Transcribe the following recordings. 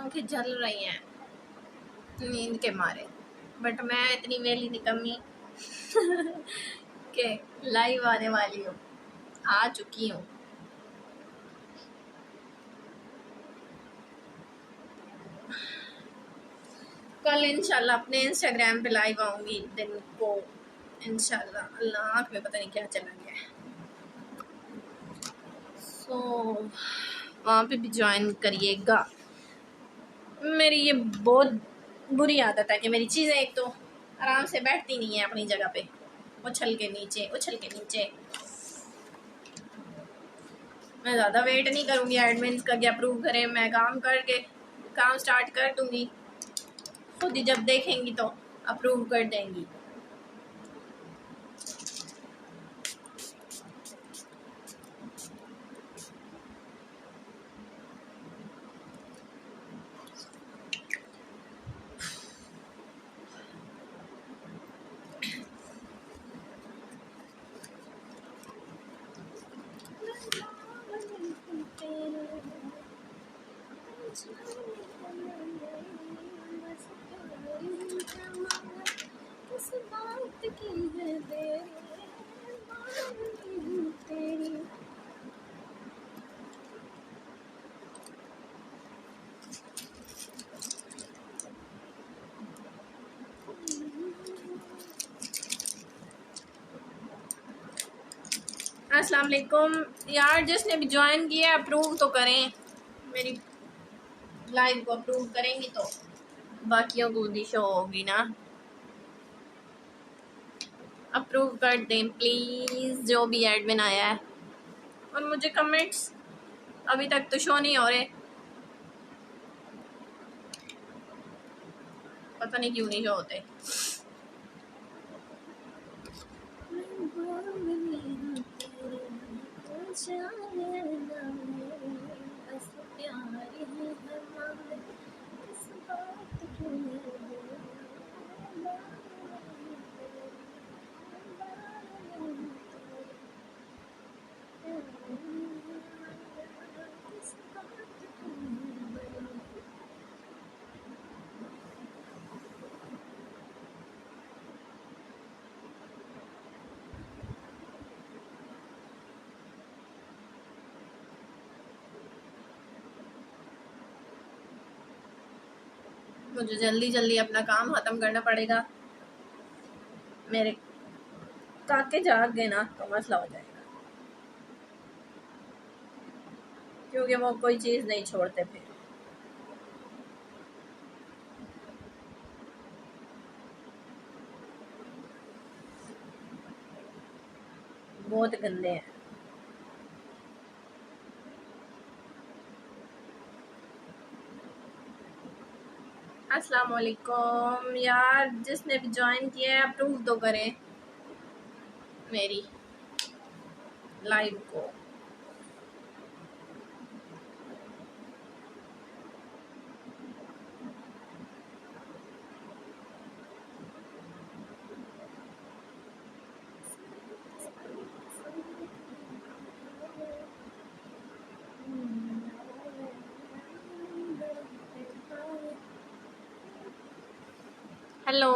आंखें जल रही हैं नींद के मारे, बट मैं इतनी वेली निकम्मी कि लाइव आने वाली हूँ, आ चुकी हूँ। कल इंशाल्लाह अपने इंस्टाग्राम पे लाइव आऊंगी दिन को इंशाल्लाह। अल्लाह में पता नहीं क्या चला गया है, सो वहाँ पे भी ज्वाइन करिएगा। मेरी ये बहुत बुरी आदत है कि मेरी चीज़ें एक तो आराम से बैठती नहीं है अपनी जगह पे, उछल के नीचे। मैं ज़्यादा वेट नहीं करूँगी एडमिन्स का कि अप्रूव करें, मैं काम स्टार्ट कर दूँगी, खुद ही जब देखेंगी तो अप्रूव कर देंगी। अस्सलाम वालेकुम यार, जिसने भी ज्वाइन किया अप्रूव तो करें, मेरी लाइव को अप्रूव करेंगी तो बाकियों को भी शो होगी ना। अप्रूव कर दें प्लीज़ जो भी एडमिन आया है। और मुझे कमेंट्स अभी तक तो शो नहीं हो रहे, पता नहीं क्यों नहीं शो होते। मुझे जल्दी जल्दी अपना काम ख़त्म करना पड़ेगा, मेरे काके जाग गए ना तो मसला हो जाएगा, क्योंकि वो कोई चीज़ नहीं छोड़ते फिर। बहुत गंदे हैं। अस्सलाम वालेकुम यार, जिसने भी ज्वाइन किया है अप्रूव तो करें मेरी लाइव को। हेलो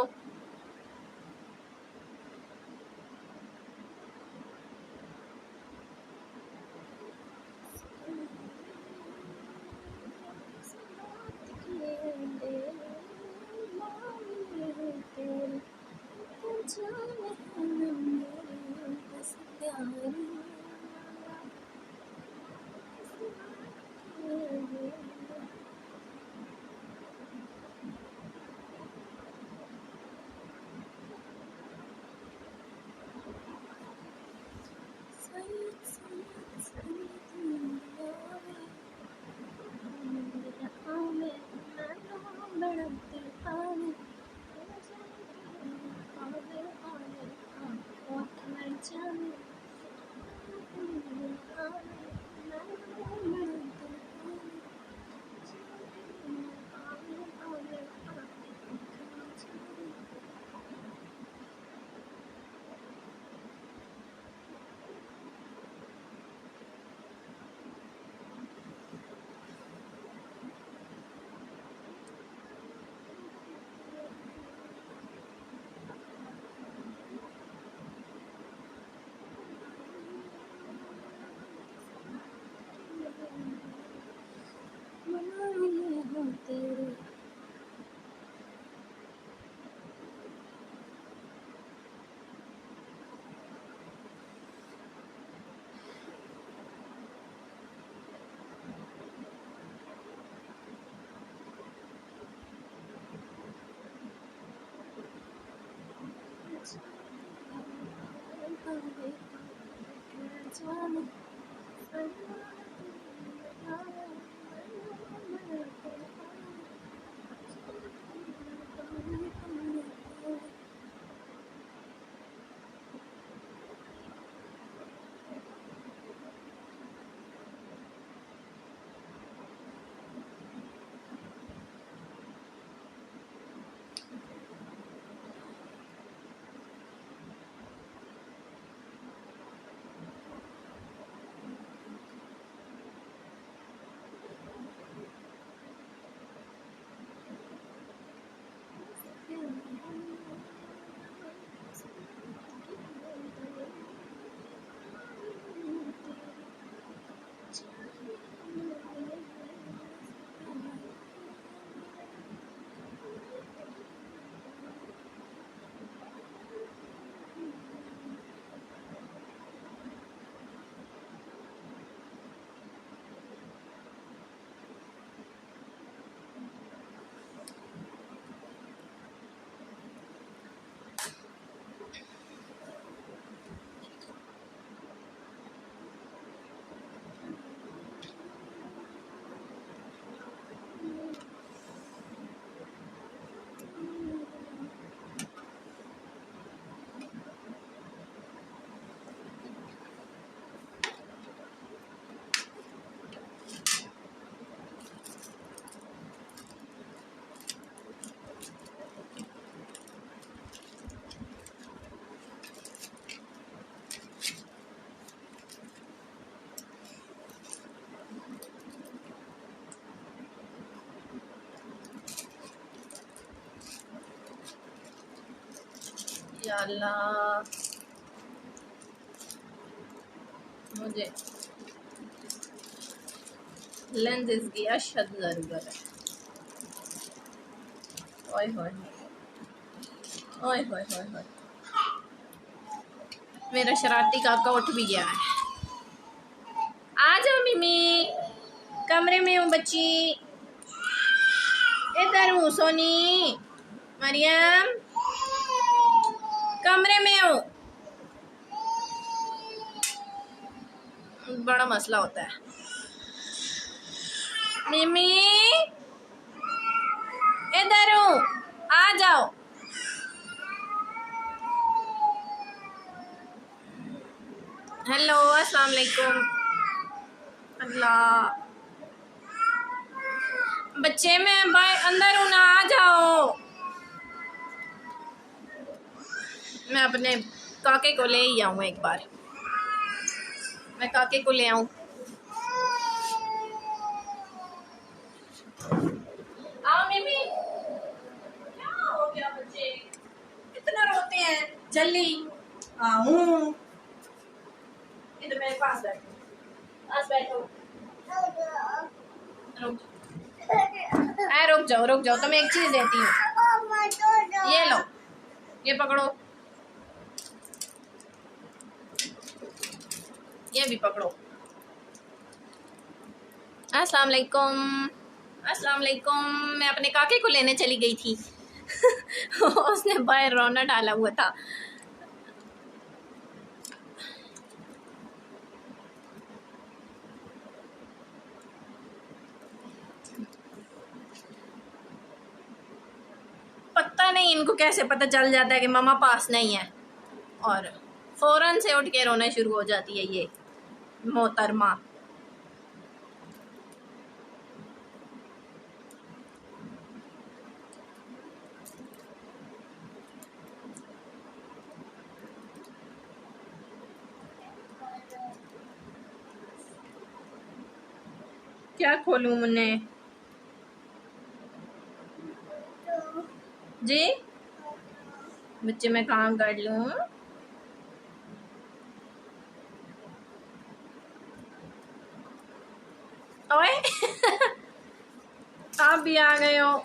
या अल्लाह, मुझे लेंसेज की अशद ज़रूरत है। ओए होए ओए होए होए होए, मेरा शरारती काका उठ भी गया है। आ जाओ मिमी, कमरे में हूँ बच्ची, इधर हूँ सोनी, मरियम कमरे में हूँ। बड़ा मसला होता है। मिमी इधर हूँ, आ जाओ। हेलो, अस्सलाम वालेकुम। अल्लाह, बच्चे मैं बाहर अंदर हूँ ना, आ जाओ। मैं अपने काके को ले ही आऊँ एक बार, मैं काके को ले आऊँ। आओ मिमी। क्या हो गया बच्चे, इतना रोते हैं? जल्दी आऊँ, इधर मेरे पास बैठो, पास बैठो। रुक जाओ, तुम्हें एक चीज देती हूँ, ये लो, ये पकड़ो, ये भी पकड़ो। अस्सलाम वालेकुम, अस्सलाम वालेकुम। मैं अपने काके को लेने चली गई थी उसने बाहर रोना डाला हुआ था। पता नहीं इनको कैसे पता चल जाता है कि मामा पास नहीं है, और फौरन से उठ के रोना शुरू हो जाती है ये मोहतरमा। क्या खोलूं मुन्ने जी? बच्चे मैं काम कर लूं? ओए आप भी आ गए हो।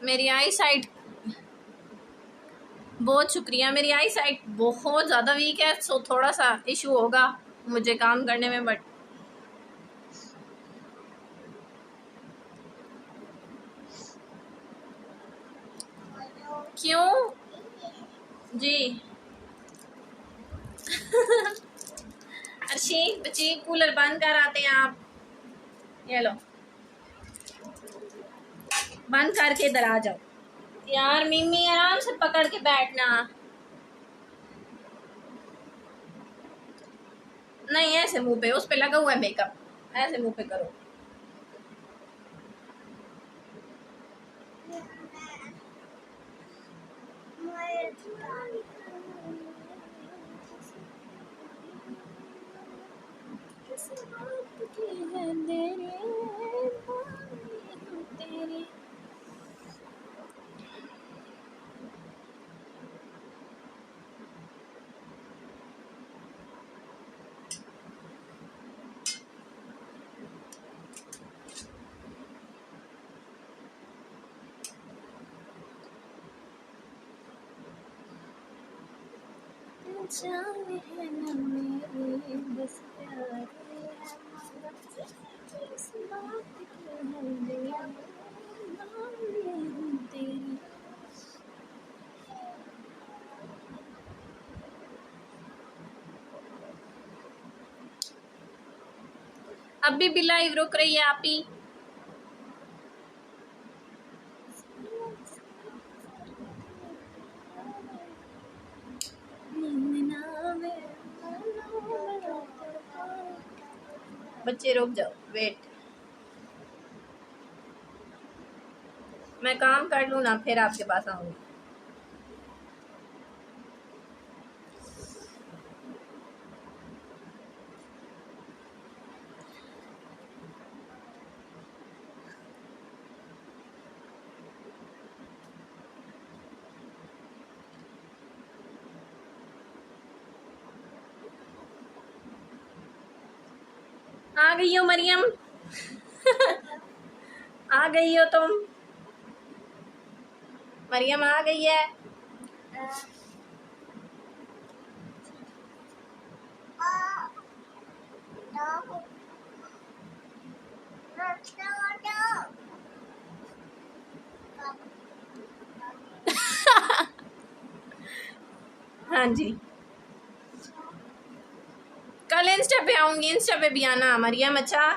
मेरी आई साइट बहुत शुक्रिया। मेरी आई साइट बहुत ज़्यादा वीक है, सो थोड़ा सा इशू होगा मुझे काम करने में, बट क्यों जी। अर्शी बच्ची कूलर बंद कर आते हैं आप, ये लो बंद करके इधर आ जाओ। यार मिमी आराम से पकड़ के बैठना। नहीं ऐसे मुंह पे, उस पे लगा हुआ है मेकअप, ऐसे मुंह पे करो। अब भी बिल्ला रुक रही है आप ही। बच्चे रुक जाओ, वेट, मैं काम कर लूँ ना फिर आपके पास आऊंगी। आ गई हो मरियम? आ गई हो तुम? मरियम आ गई है? हाँ जी, कल इंस्टा पे आऊंगी, इंस्टा पे भी आना मरियम। अच्छा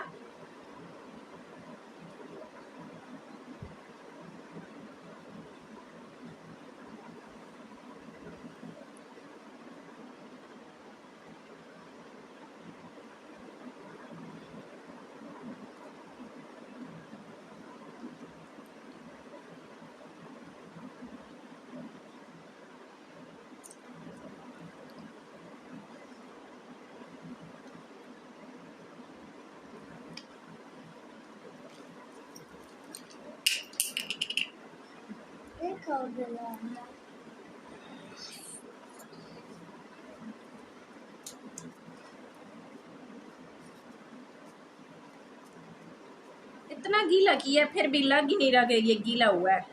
इतना गीला किया फिर भी लग ही नहीं रहा कि ये गीला हुआ है।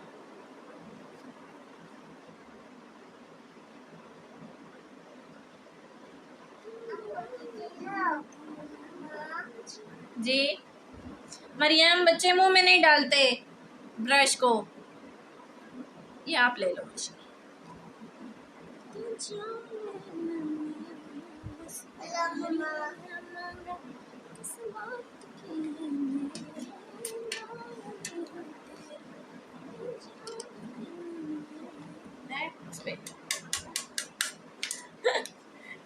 जी मरियम, बच्चे मुंह में नहीं डालते ब्रश को, ये आप ले लो।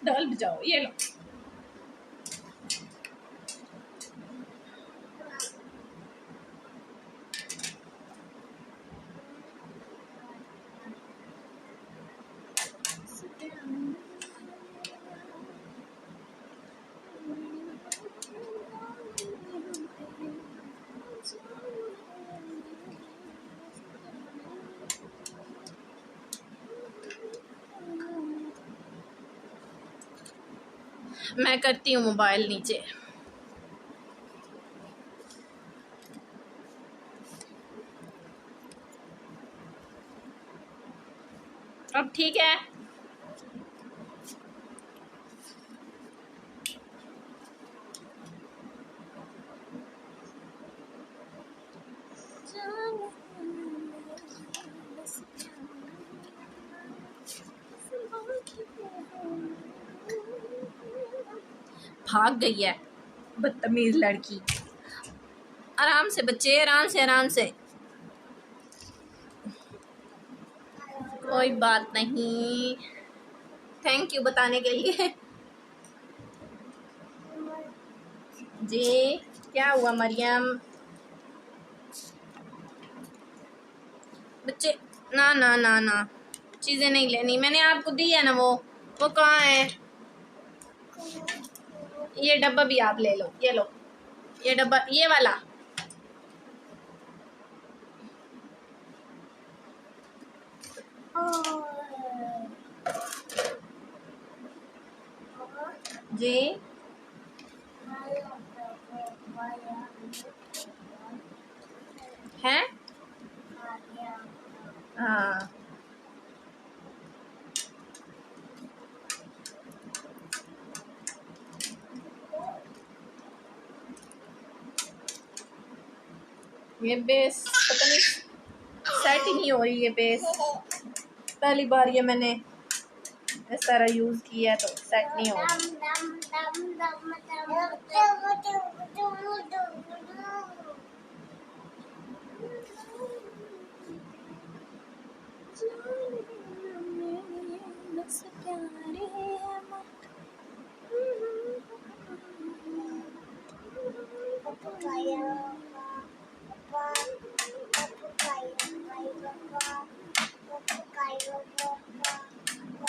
ढोल बजाओ, ये लो। मैं करती हूँ मोबाइल नीचे। अब ठीक है। भाग गई है बदतमीज लड़की। आराम से बच्चे, आराम से आराम से, कोई बात नहीं। थैंक यू बताने के लिए। जी क्या हुआ मरियम? बच्चे ना ना ना ना, चीजें नहीं लेनी, मैंने आपको दी है ना। वो कहाँ है? ये डब्बा भी आप ले लो, ये लो, ये डब्बा, ये वाला। जी है। हाँ ये बेस पता नहीं सेट ही नहीं हो रही है बेस। पहली बार ये मैंने इस तरह यूज किया है तो सेट नहीं हो रही।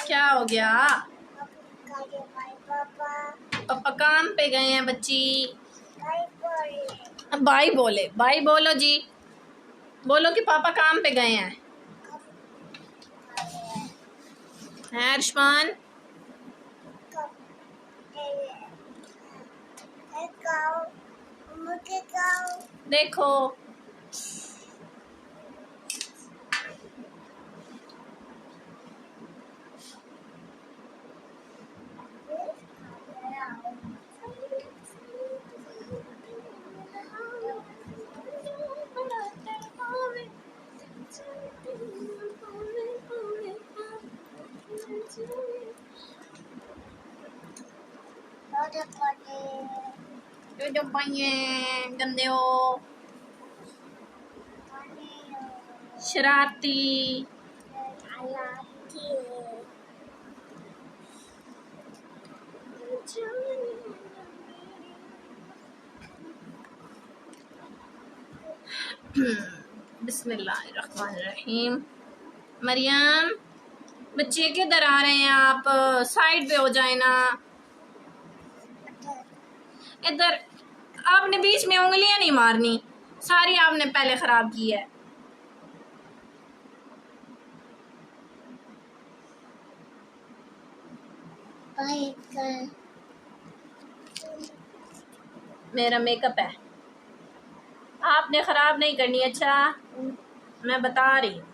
क्या हो गया? पापा काम पे गए हैं बच्ची। बाई बोले, बाई बोलो जी, बोलो कि पापा काम पे गए हैं। अर्शमान देखो, जो पाइए गंदे हो, शरारती। बिस्मिल्लाहिर्रहमानिर्रहीम। मरियम बच्चे किधर आ रहे हैं आप? साइड पे हो जाए ना। इधर आपने बीच में उंगलियां नहीं मारनी, सारी आपने पहले खराब की है। मेरा मेकअप है, आपने खराब नहीं करनी। अच्छा मैं बता रही हूँ,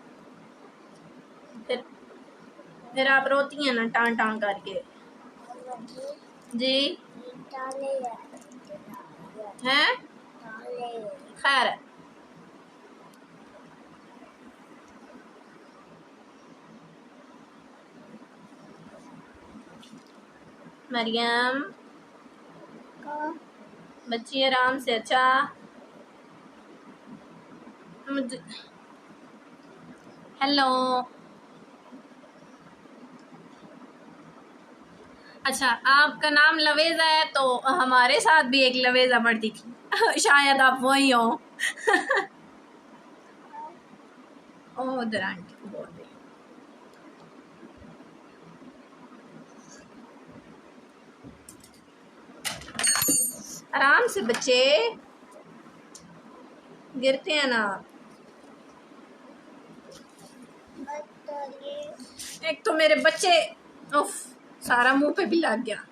फिर आप रोती हैं ना टां टां करके। जी हैं? खैर मरियम बच्ची आराम से। अच्छा मुझे हेलो। अच्छा आपका नाम लवेजा है तो हमारे साथ भी एक लवेजा पढ़ती थी। शायद आप वही हो। ओह उधर आंटी को बोल रही। आराम से बच्चे, गिरते हैं ना। एक तो मेरे बच्चे, उफ सारा मुंह पे भी लग गया।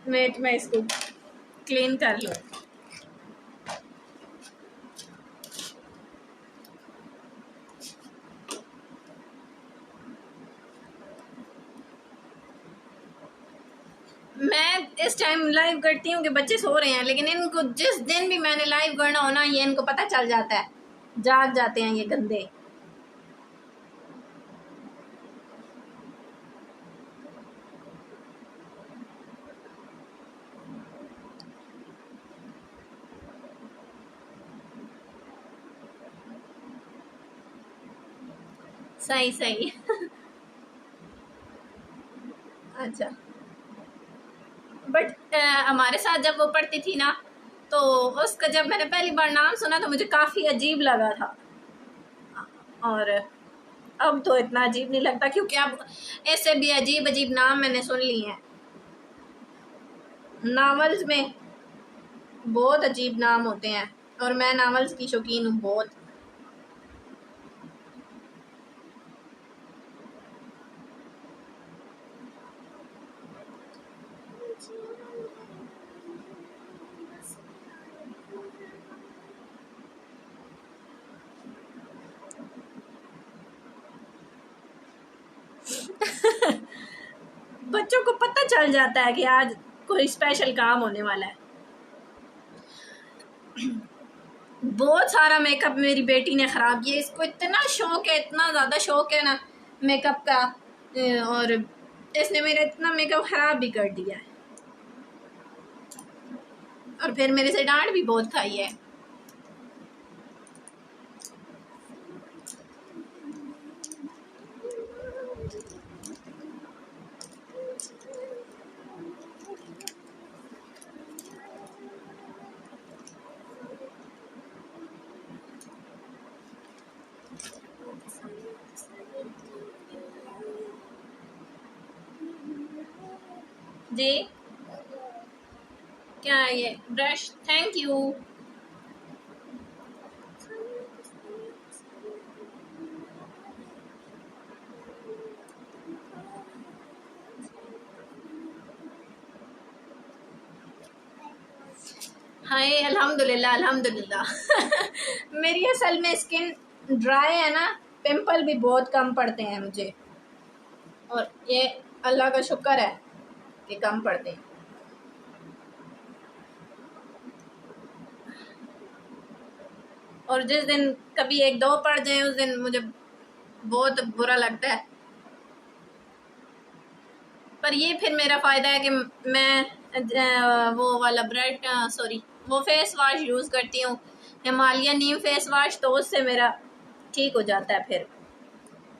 मैं इसको क्लीन कर लूं। इस टाइम लाइव करती हूँ कि बच्चे सो रहे हैं, लेकिन इनको जिस दिन भी मैंने लाइव करना हो ना, ये इनको पता चल जाता है, जाग जाते हैं ये गंदे। सही सही। अच्छा, बट हमारे साथ जब वो पढ़ती थी ना, तो उसका जब मैंने पहली बार नाम सुना तो मुझे काफ़ी अजीब लगा था, और अब तो इतना अजीब नहीं लगता, क्योंकि अब ऐसे भी अजीब अजीब नाम मैंने सुन लिए हैं। नावल्स में बहुत अजीब नाम होते हैं, और मैं नावल्स की शौकीन हूँ बहुत। बच्चों को पता चल जाता है कि आज कोई स्पेशल काम होने वाला है। बहुत सारा मेकअप मेरी बेटी ने ख़राब किया। इसको इतना शौक है, इतना ज़्यादा शौक है ना मेकअप का, और इसने मेरा इतना मेकअप ख़राब भी कर दिया है, और फिर मेरे से डांट भी बहुत खाई है। जी, क्या है ये ब्रश? Thank you. हाय, अल्हम्दुलिल्लाह अल्हम्दुलिल्लाह। मेरी असल में स्किन ड्राई है ना, पिंपल भी बहुत कम पड़ते हैं मुझे, और ये अल्लाह का शुक्र है कि कम पड़ते हैं। और जिस दिन कभी एक दो पड़ जाए, उस दिन मुझे बहुत बुरा लगता है। पर ये फिर मेरा फ़ायदा है कि मैं वो वाला ब्राइट सॉरी वो फेस वाश यूज़ करती हूँ, हिमालयन नीम फेस वाश, तो उससे मेरा ठीक हो जाता है फिर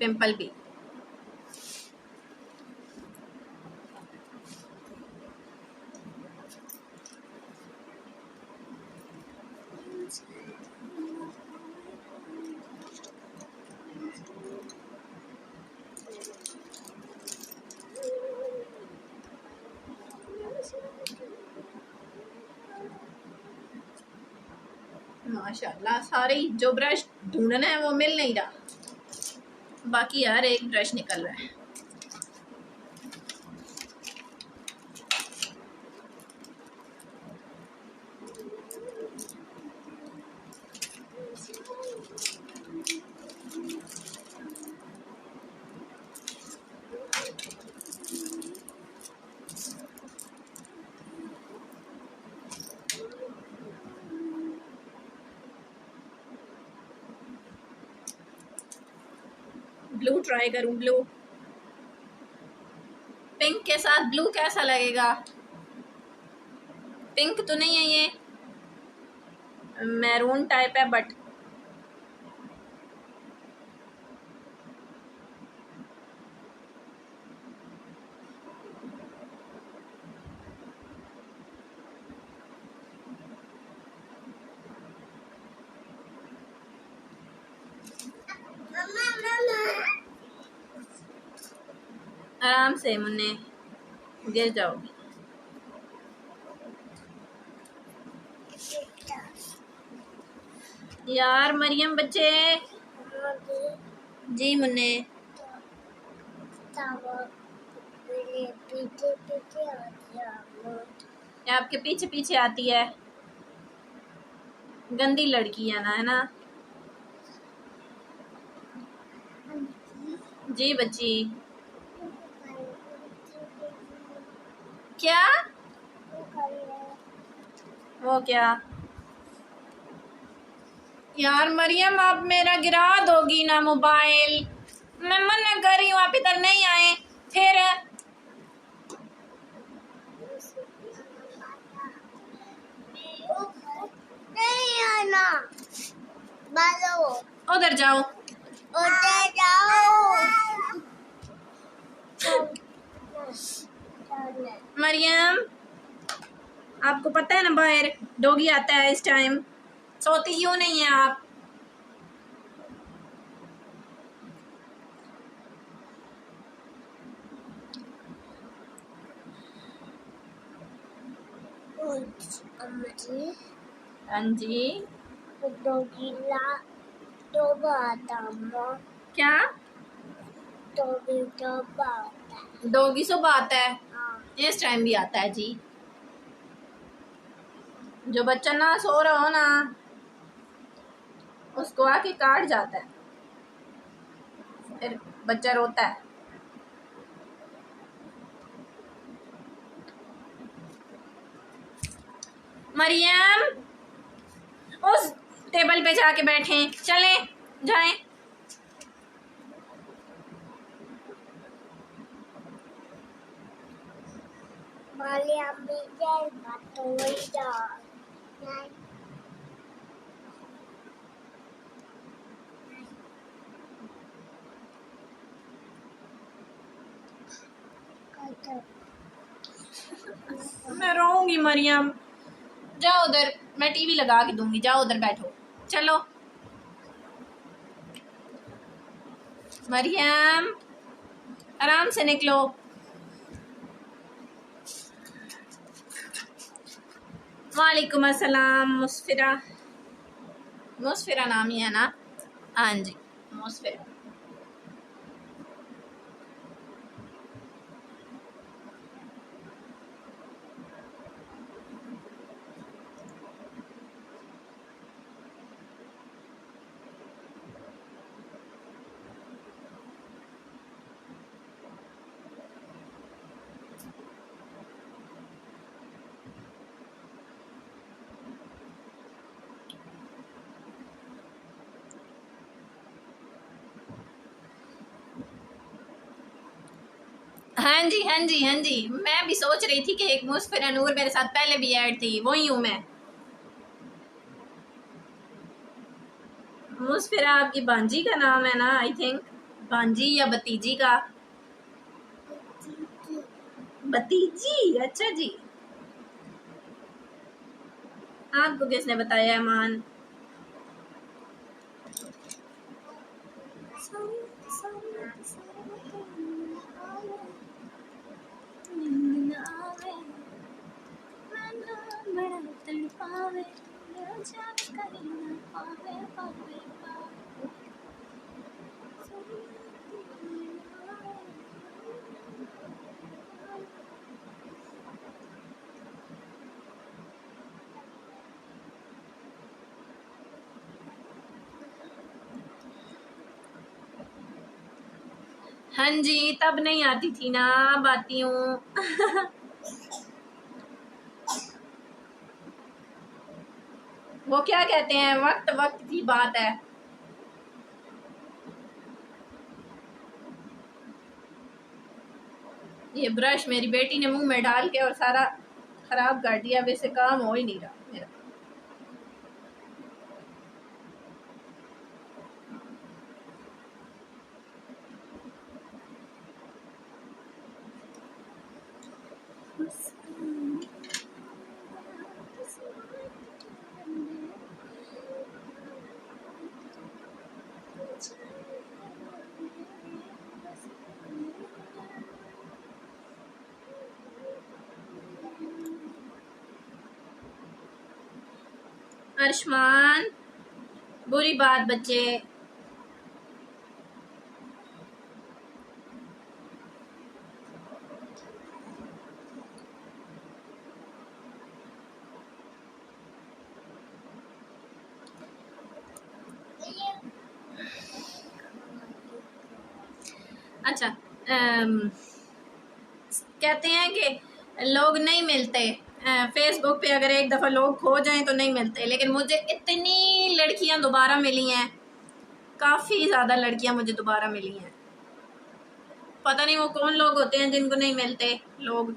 पिंपल भी। माशाल्लाह, सारे जो ब्रश ढूंढना है वो मिल नहीं रहा, बाकी यार एक ब्रश निकल रहा है। ब्लू ट्राई करूं? ब्लू, पिंक के साथ ब्लू कैसा लगेगा? पिंक तो नहीं है ये, मैरून टाइप है बट आराम से मुन्ने, गिर जाओगी। यार मरियम बच्चे। जी मुन्ने। ये आपके पीछे पीछे आती है, गंदी लड़की है ना, है ना? जी बच्ची। क्या? वो क्या यार मरियम, आप मेरा गिरा दोगी ना मोबाइल। मैं मना कर रही हूँ, आप इधर नहीं आए फिर। नहीं आना, बालो उधर जाओ, उधर जाओ। मरियम आपको पता है ना बाहर डॉगी आता है इस टाइम, सोती क्यों नहीं है आप? अम्मा जी, हाँ जी, डॉगी ला दो बात अम्मा, क्या डॉगी दो बात। डॉगी सुबह आता है? हाँ, इस टाइम भी आता है जी। जो बच्चा ना सो रहा हो ना उसको आके काट जाता है, फिर बच्चा रोता है। मरियम उस टेबल पे जाके बैठे, चले जाएं। माली अम्मी जय बात हो जा। मैं रोऊंगी मरियम, जाओ उधर, मैं टीवी लगा के दूंगी, जाओ उधर बैठो, चलो। मरियम आराम से निकलो। वालेकुम अस्सलाम। मुस्फिरा, मुस्फिरा नाम ही है ना? हाँ जी, मुस्फिरा। हाँ जी हाँ जी हाँ जी, मैं भी सोच रही थी कि एक मुस्फिरा नूर मेरे साथ पहले भी ऐड थी, वही हूँ मैं। मुस्फिरा आपकी भांजी का नाम है ना? आई थिंक भांजी या भतीजी का। भतीजी, अच्छा जी। आपको किसने बताया अमान? हाँ जी, तब नहीं आती थी ना, अब आती हूँ। वो क्या कहते हैं, वक्त वक्त की बात है। ये ब्रश मेरी बेटी ने मुंह में डाल के और सारा खराब कर दिया, वैसे काम हो ही नहीं रहा मेरा। अर्शमान, बुरी बात बच्चे। अच्छा, कहते हैं कि लोग नहीं मिलते, फेसबुक पे अगर एक दफ़ा लोग खो जाएं तो नहीं मिलते, लेकिन मुझे इतनी लड़कियां दोबारा मिली हैं, काफ़ी ज़्यादा लड़कियां मुझे दोबारा मिली हैं। पता नहीं वो कौन लोग होते हैं जिनको नहीं मिलते लोग।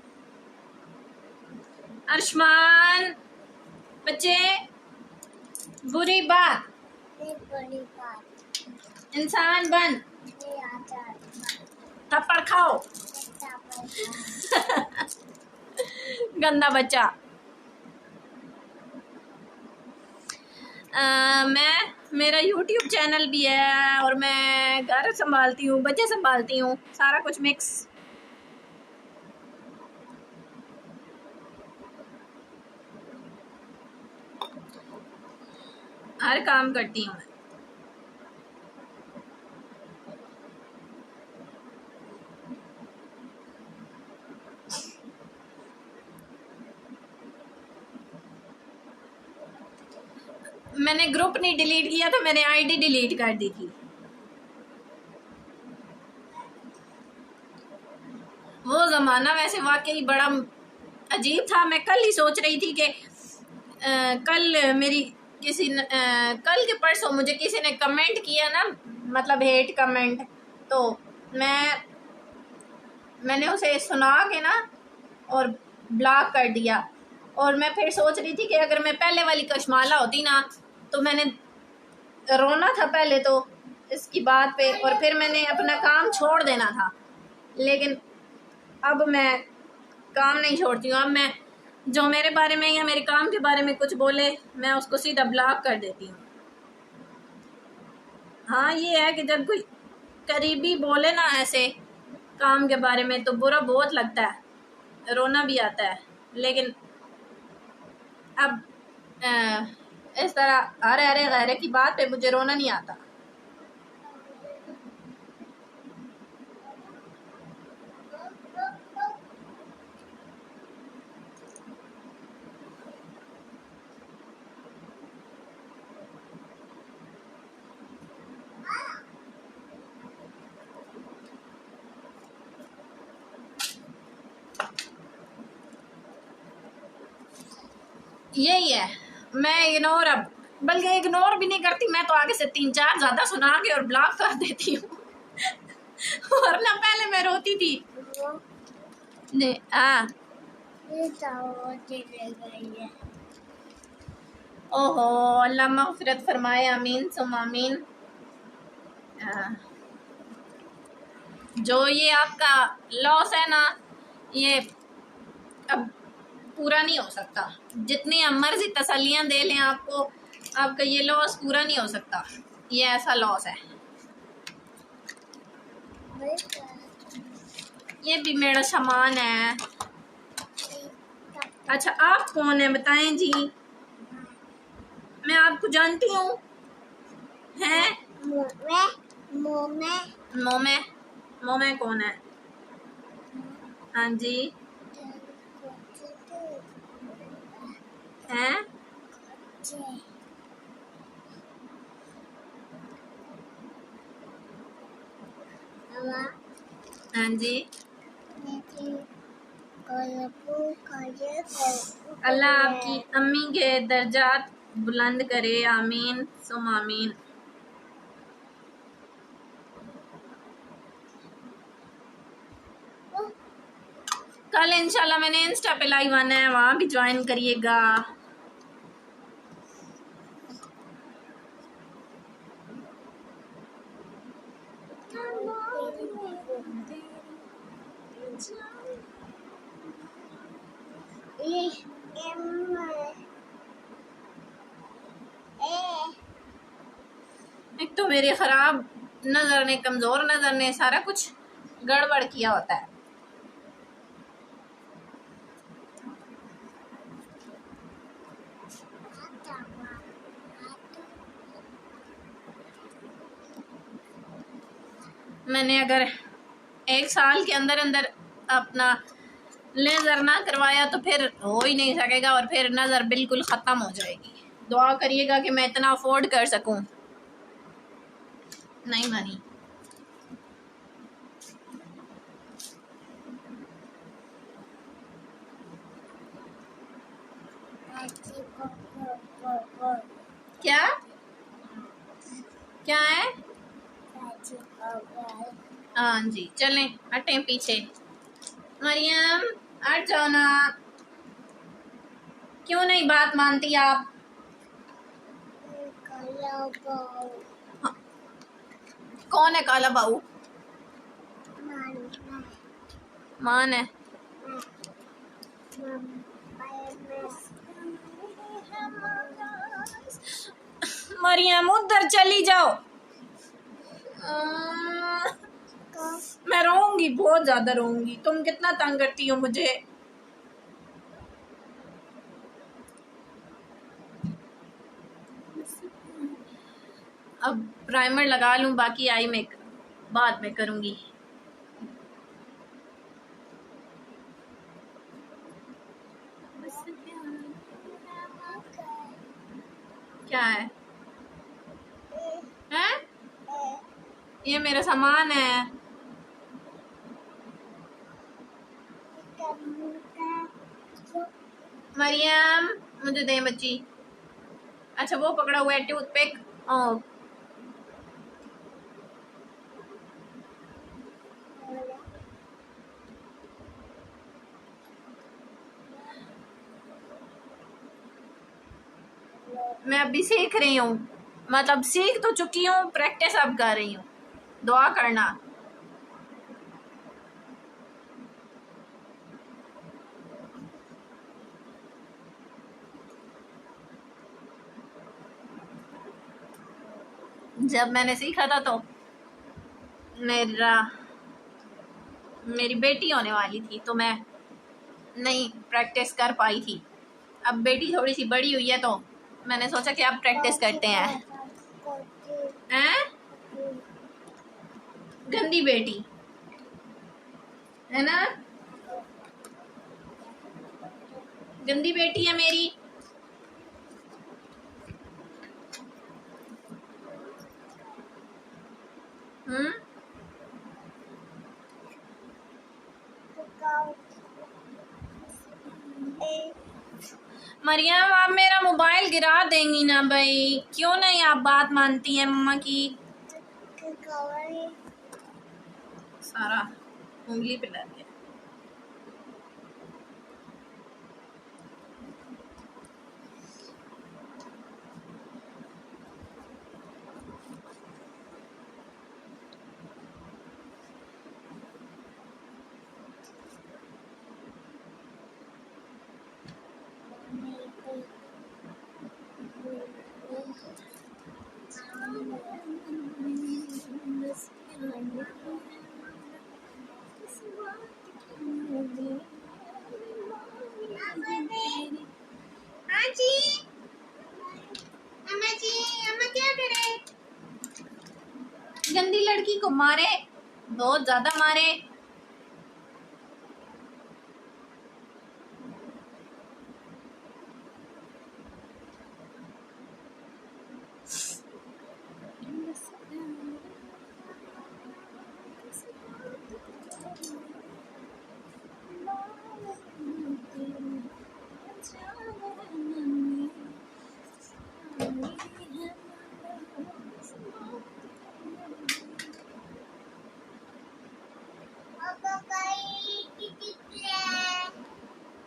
अर्शमान बच्चे, बुरी बात, ये बड़ी बात, इंसान बन, ये आचार, थप्पड़ खाओ। ये तापड़, गंदा बच्चा। मेरा YouTube चैनल भी है और मैं घर संभालती हूँ, बच्चे संभालती हूँ, सारा कुछ मिक्स। हर काम करती हूँ मैं। मैंने ग्रुप नहीं डिलीट किया था, मैंने आईडी डिलीट कर दी थी। वो ज़माना वैसे वाकई बड़ा अजीब था। मैं कल ही सोच रही थी कि कल मेरी कल के परसों मुझे किसी ने कमेंट किया ना, मतलब हेट कमेंट, तो मैंने उसे सुना के ना और ब्लॉक कर दिया। और मैं फिर सोच रही थी कि अगर मैं पहले वाली कशमाला होती ना तो मैंने रोना था पहले तो इसकी बात पे, और फिर मैंने अपना काम छोड़ देना था। लेकिन अब मैं काम नहीं छोड़ती हूँ। अब मैं जो मेरे बारे में या मेरे काम के बारे में कुछ बोले मैं उसको सीधा ब्लॉक कर देती हूँ। हाँ ये है कि जब कोई करीबी बोले ना ऐसे काम के बारे में तो बुरा बहुत लगता है, रोना भी आता है। लेकिन अब इस तरह अरे अरे गैरे की बात पे मुझे रोना नहीं आता। यही है, मैं इग्नोर, अब बल्कि इग्नोर भी नहीं करती, मैं तो आगे से 3-4 ज़्यादा सुना के और ब्लॉक कर देती हूँ। वरना पहले मैं रोती थी। वो नहीं ये तापड़ चले गई है। ओहो, अल्लाह मग़फ़िरत फरमाए, आमीन सुम आमीन। जो ये आपका लॉस है ना, ये अब पूरा नहीं हो सकता। जितनी मर्जी तसल्लियाँ दे लें आपको, आपका ये लॉस पूरा नहीं हो सकता। ये ऐसा लॉस है। ये भी मेरा सामान है। अच्छा आप कौन है बताएं जी? मैं आपको जानती हूँ हैं? मोमे कौन है? हाँ जी हैं? हाँ जी। अल्लाह आपकी अम्मी के दर्जात बुलंद करे, आमीन सुम आमीन। कल इंशाल्लाह मैंने इंस्टा पे लाइव आना है, वहाँ भी ज्वाइन करिएगा। एक तो मेरे ख़राब नज़र ने, कमज़ोर नज़र ने सारा कुछ गड़बड़ किया होता है। मैंने अगर 1 साल के अंदर अंदर अपना लेज़र ना करवाया तो फिर हो ही नहीं सकेगा, और फिर नज़र बिल्कुल ख़त्म हो जाएगी। दुआ करिएगा कि मैं इतना अफोर्ड कर सकूं। नहीं मानी। चाची को क्या क्या है? चाची को हाँ जी, चलें हटें पीछे। मरियम हट जाओ ना, क्यों नहीं बात मानती आप? हाँ, कौन है काला बाबू? मान है। मरियम उधर चली जाओ। मैं रोऊंगी, बहुत ज्यादा रोऊंगी। तुम कितना तंग करती हो मुझे। अब प्राइमर लगा लूं, बाकी आई मेक बाद में करूंगी। क्या है? हैं? ये मेरा सामान है। मरियम मुझे दे बच्ची। अच्छा वो पकड़ा हुआ है टूथपिक। ओ मैं अभी सीख रही हूँ, मतलब सीख तो चुकी हूँ, प्रैक्टिस अब कर रही हूँ। दुआ करना। जब मैंने सीखा था तो मेरी बेटी होने वाली थी, तो मैं नहीं प्रैक्टिस कर पाई थी। अब बेटी थोड़ी सी बड़ी हुई है तो मैंने सोचा कि अब प्रैक्टिस करते हैं। हैं? गंदी बेटी है ना, गंदी बेटी है मेरी। हम्म। मरियम आप मेरा मोबाइल गिरा देंगी ना भाई, क्यों नहीं आप बात मानती हैं मम्मा की? सारा उंगली पे लग गया। हाँ जी अम्मा जी, अम्मा क्या करे? गंदी लड़की को मारे, बहुत ज्यादा मारे।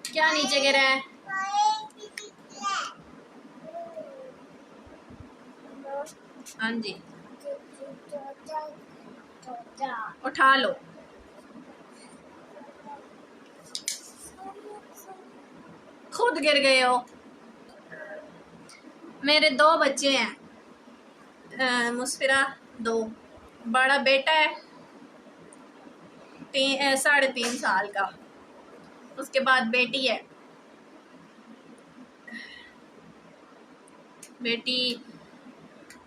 क्या नीचे गिरा है? हाँ जी उठा लो। खुद गिर गए हो। मेरे दो बच्चे हैं, मुस्फिरा, दो। बड़ा बेटा है 3.5 साल का, उसके बाद बेटी है, बेटी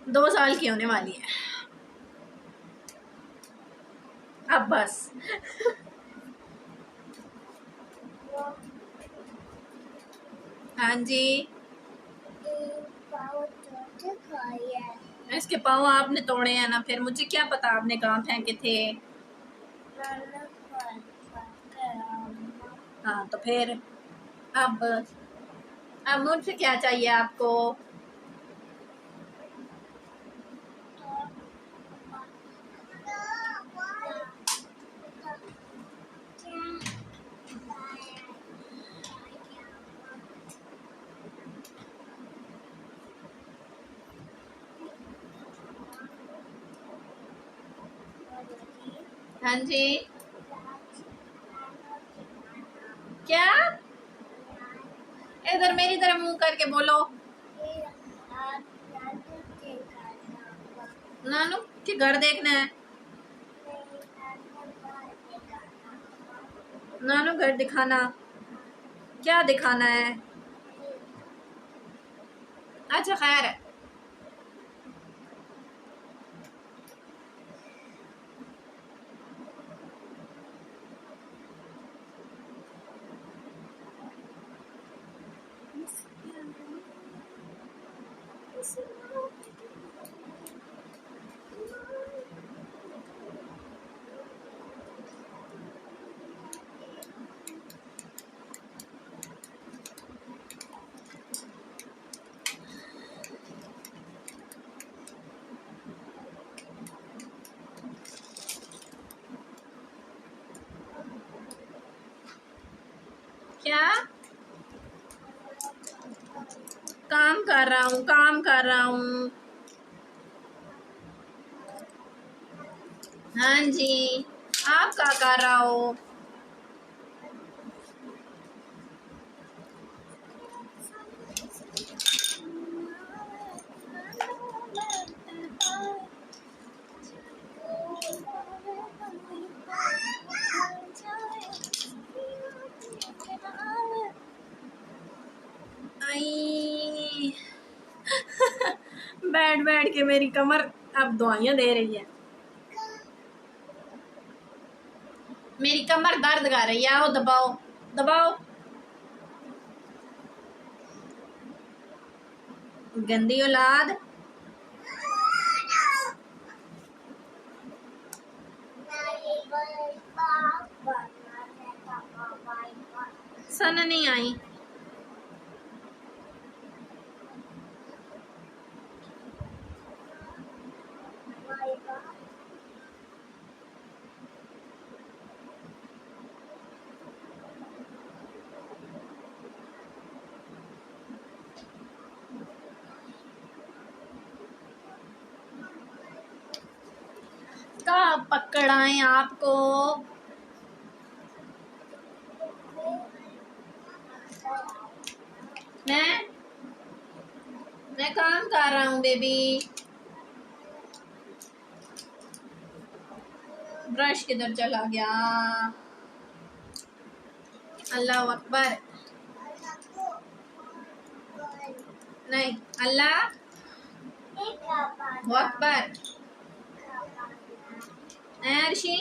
2 साल की होने वाली है अब बस। हाँ जी इसके पाँव आपने तोड़े हैं ना, फिर मुझे क्या पता आपने कहाँ फेंके थे। हाँ तो फिर अब अब मुझसे क्या चाहिए आपको? हाँ जी। क्या? इधर मेरी तरफ मुंह करके बोलो। नानू के घर देखना है। नानू घर दिखाना। क्या दिखाना है? अच्छा खैर है। क्या? काम कर रहा हूँ, काम कर रहा हूँ। हाँ जी। आप क्या कर रहा हो? आई बैठ बैठ के मेरी कमर अब दवाइयां दे रही है। मेरी कमर दर्द कर रही है। आओ दबाओ दबाओ। गंदी औलाद। सन नहीं आई। कहाँ पकड़ाएं आपको? मैं काम कर रहा हूँ बेबी। ब्रश किधर चला गया? अल्लाह अकबर। नहीं, अल्लाह अकबर। अर्शी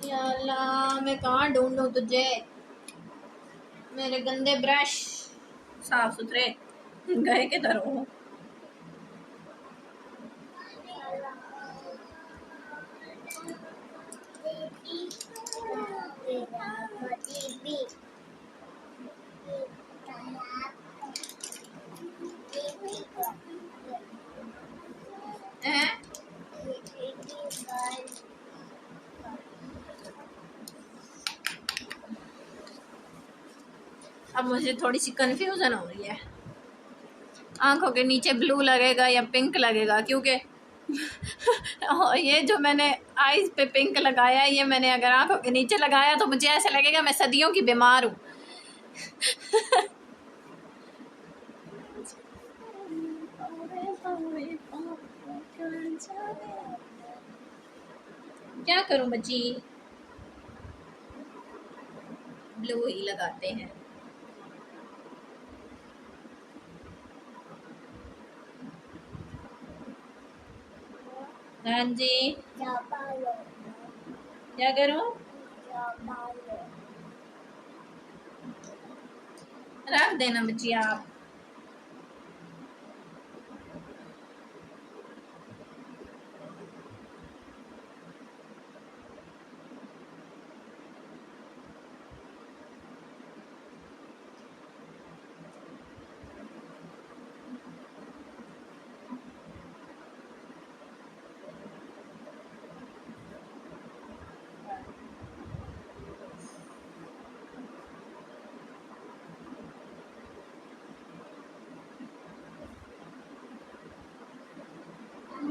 या अल्लाह, मैं कहाँ ढूंढूं तुझे? मेरे गंदे ब्रश साफ सुथरे गए किधर हो? हैं? अब मुझे थोड़ी सी कंफ्यूजन हो रही है। आंखों के नीचे ब्लू लगेगा या पिंक लगेगा, क्योंकि ये जो मैंने आईज पे पिंक लगाया है, ये मैंने अगर आंखों के नीचे लगाया तो मुझे ऐसा लगेगा मैं सदियों की बीमार हूँ। क्या करूं बच्ची? ब्लू ही लगाते हैं। हाँ जी। क्या करूं? रख देना बच्ची आप।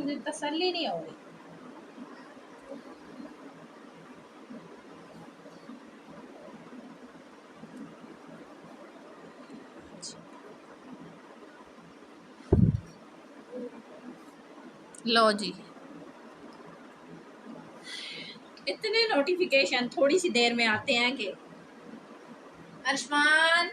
मुझे तसल्ली नहीं हो रही। लो जी, इतने नोटिफिकेशन थोड़ी सी देर में आते हैं कि अर्शमान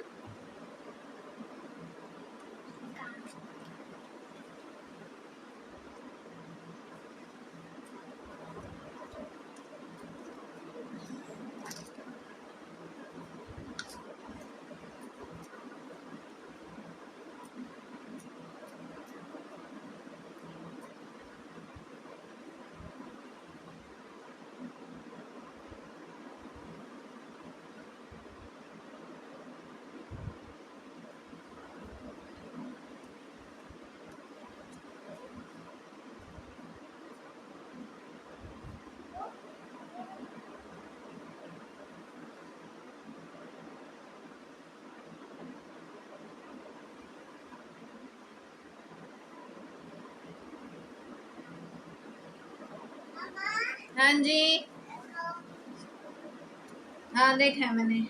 हाँ जी, हाँ देखा है मैंने।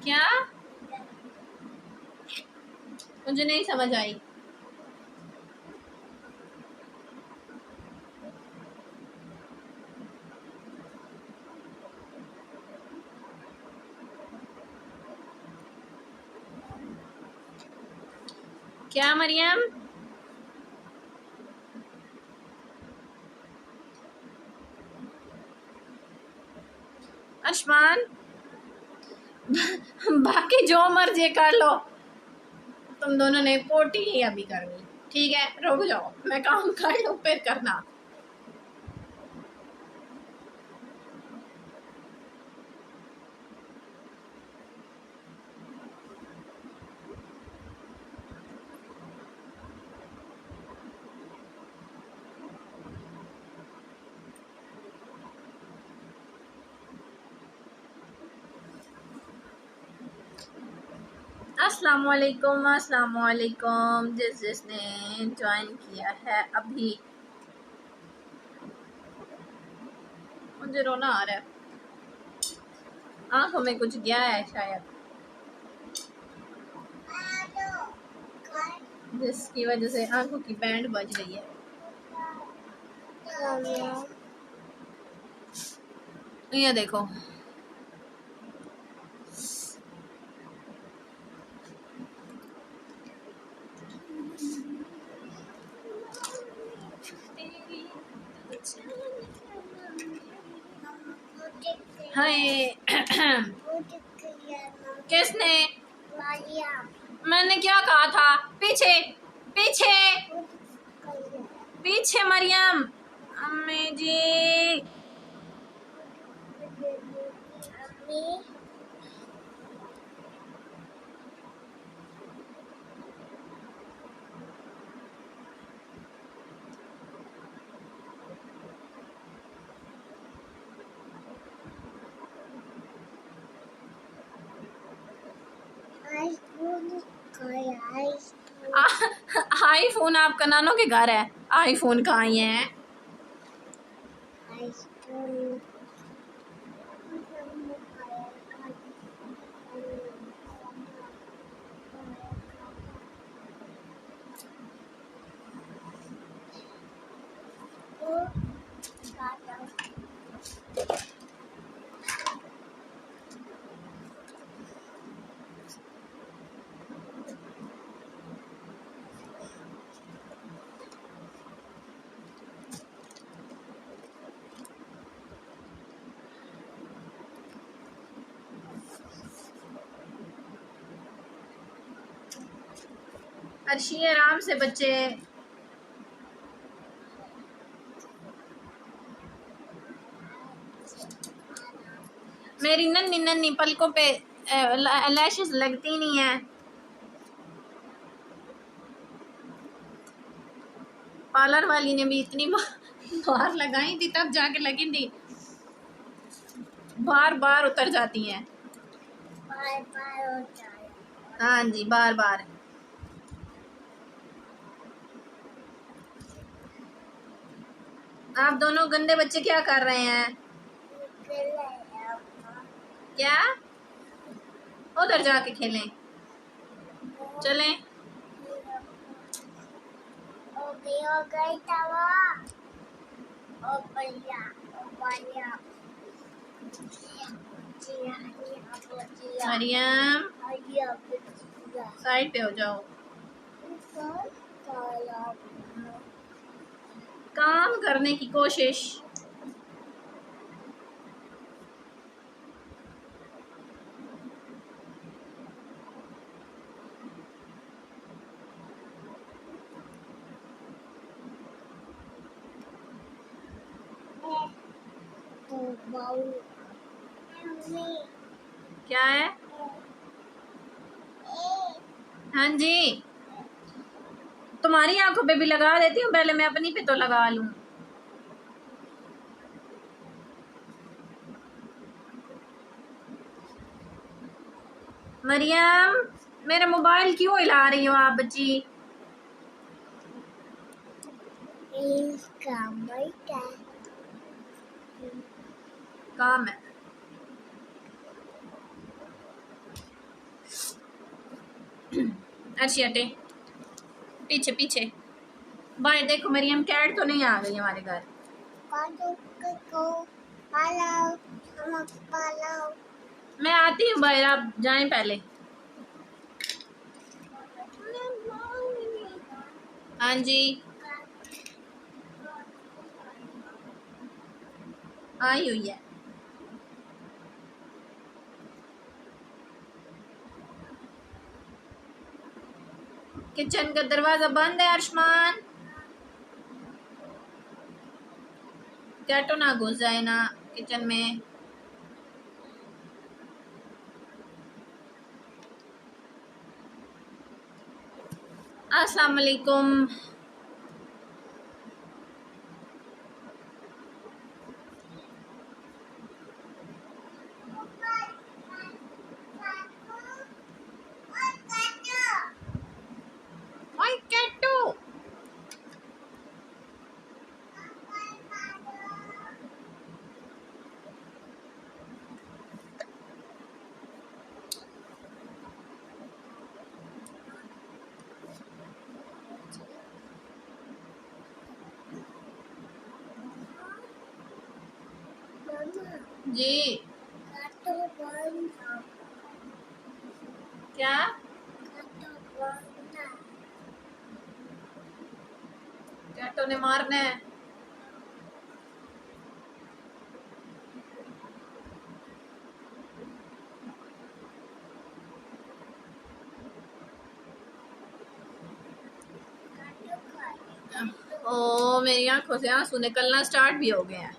क्या? मुझे नहीं समझ आई। क्या मरियम? अर्शमान बाकी जो मर्जी कर लो, तुम दोनों ने पोटी ही अभी करनी। ठीक है, रुक जाओ, मैं काम कर लूँ फिर करना। अस्सलामुअलैकुम, अस्सलामुअलैकुम, जिसने ज्वाइन किया है अभी। मुझे रोना आ रहा है, आंखों में कुछ गया है शायद, जिसकी वजह से आंखों की बैंड बज रही है। ये देखो, हाय किसने? मैंने क्या कहा था? पीछे पीछे पीछे मरियम, अम्मी जी। आईफोन आपका नानों के घर है, आईफोन कहाँ ही है? अर्शी आराम से बच्चे। मेरी नन्ही नन्ही पलकों पे लैशेस लगती नहीं है। पार्लर वाली ने भी इतनी बार लगाई थी तब जाके लगी थी, बार बार उतर जाती हैं। बार बार हो जाए। हाँ जी, बार बार। आप दोनों गंदे बच्चे क्या कर रहे हैं? क्या? उधर जाके खेलें। चलें। हो गई तवा। ओ भैया, ओ भैया। मरियम, साइड पे हो जाओ। काम करने की कोशिश। क्या है? हाँ जी, तुम्हारी आंखों पे भी लगा देती हूँ, पहले मैं अपनी पे तो लगा लूं। मरियम, मेरा मोबाइल क्यों हिला रही हो आप बच्ची? काम है। अच्छी हटे, पीछे पीछे। बाहर देखो मरियम, कैट तो नहीं आ गई हमारे घर। मैं आती हूँ बाहर, आप जाएं पहले। हाँ जी, आई हुई है। किचन का दरवाजा बंद है अर्शमान, कैटो ना घुस जाए ना किचन में। अस्सलाम वालेकुम। ओए कैटो, जी क्या? कैटो ने मारना है। ओ, मेरी आंखों से आंसू निकलना स्टार्ट भी हो गए हैं।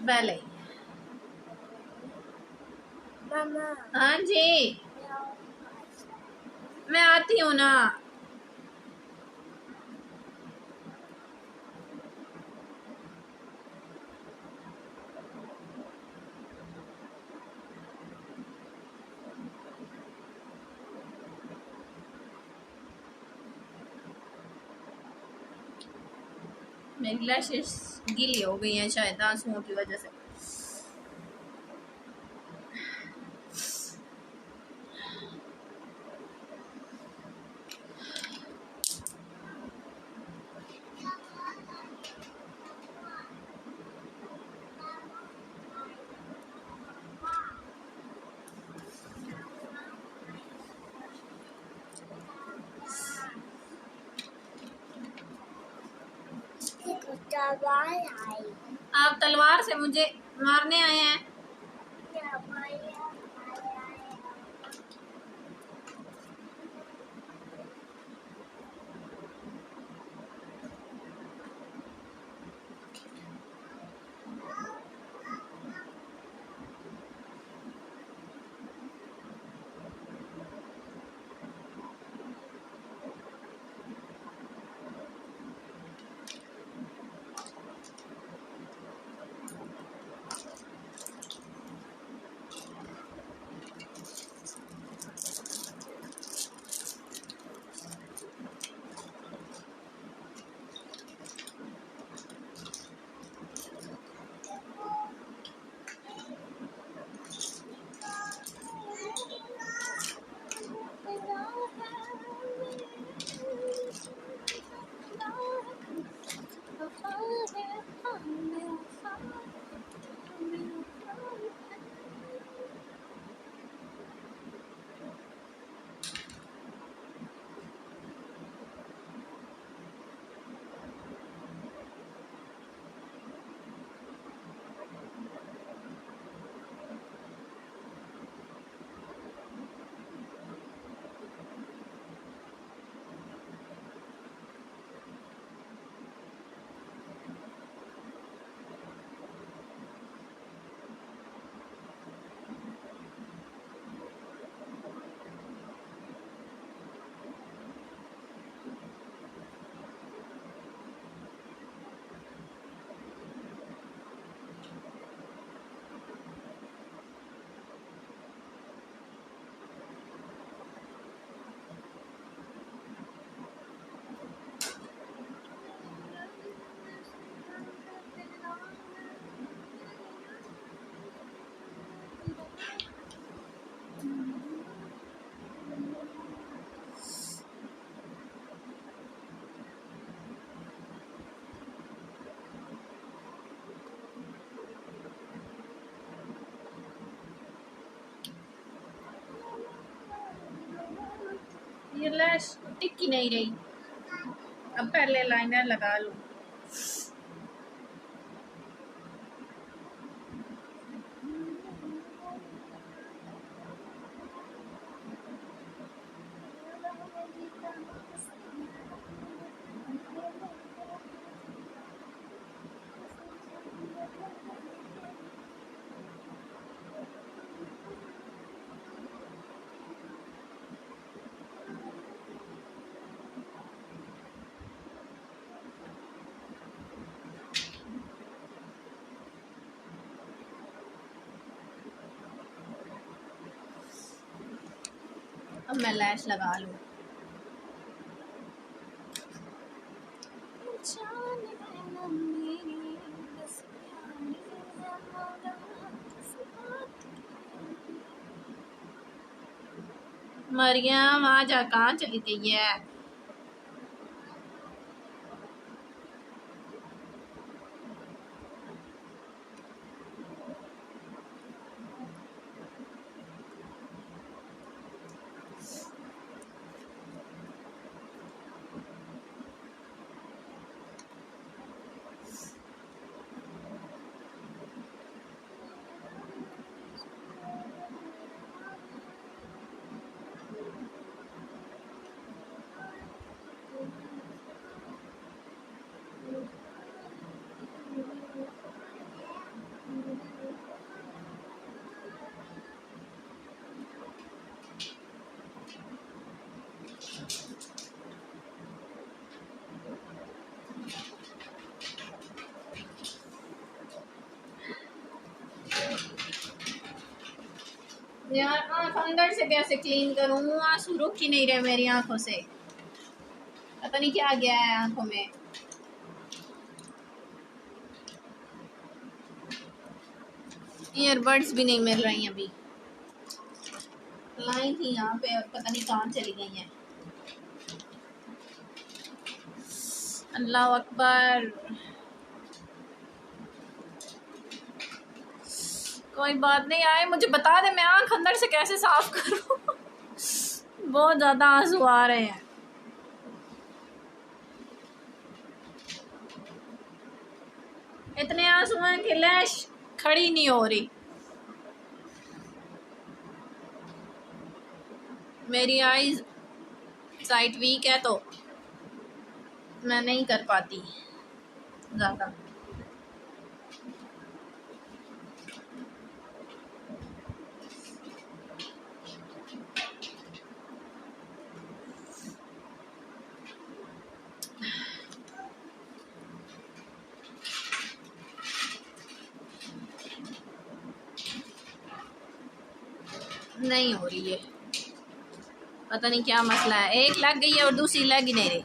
पहले। हाँ जी, मैं आती हूँ ना। मेरी लैशेस गीली हो गई हैं शायद आंसुओं की वजह से। आप तलवार से मुझे मारने आए हैं? मेरी लैश टिक ही नहीं रही। अब पहले लाइनर लगा लूं। अब मैं लैश लगा लूं। मरियम आज कहाँ चली गई है? यार आँख अंदर से कैसे क्लीन करूँ? आंसू रुक ही नहीं रहे मेरी आंखों से। पता नहीं क्या गया है आंखों में। ईयरबड्स भी नहीं मिल रही अभी। लाई थी यहाँ पे और पता नहीं कहाँ चली गई हैं। अल्लाह अकबर। कोई बात नहीं, आए मुझे बता दे मैं आँख अंदर से कैसे साफ करूँ। बहुत ज़्यादा आंसू आ रहे हैं। इतने आंसू हैं कि लैश खड़ी नहीं हो रही। मेरी आईज साइट वीक है तो मैं नहीं कर पाती ज़्यादा। नहीं हो रही है, पता नहीं क्या मसला है। एक लग गई है और दूसरी लग ही नहीं रही।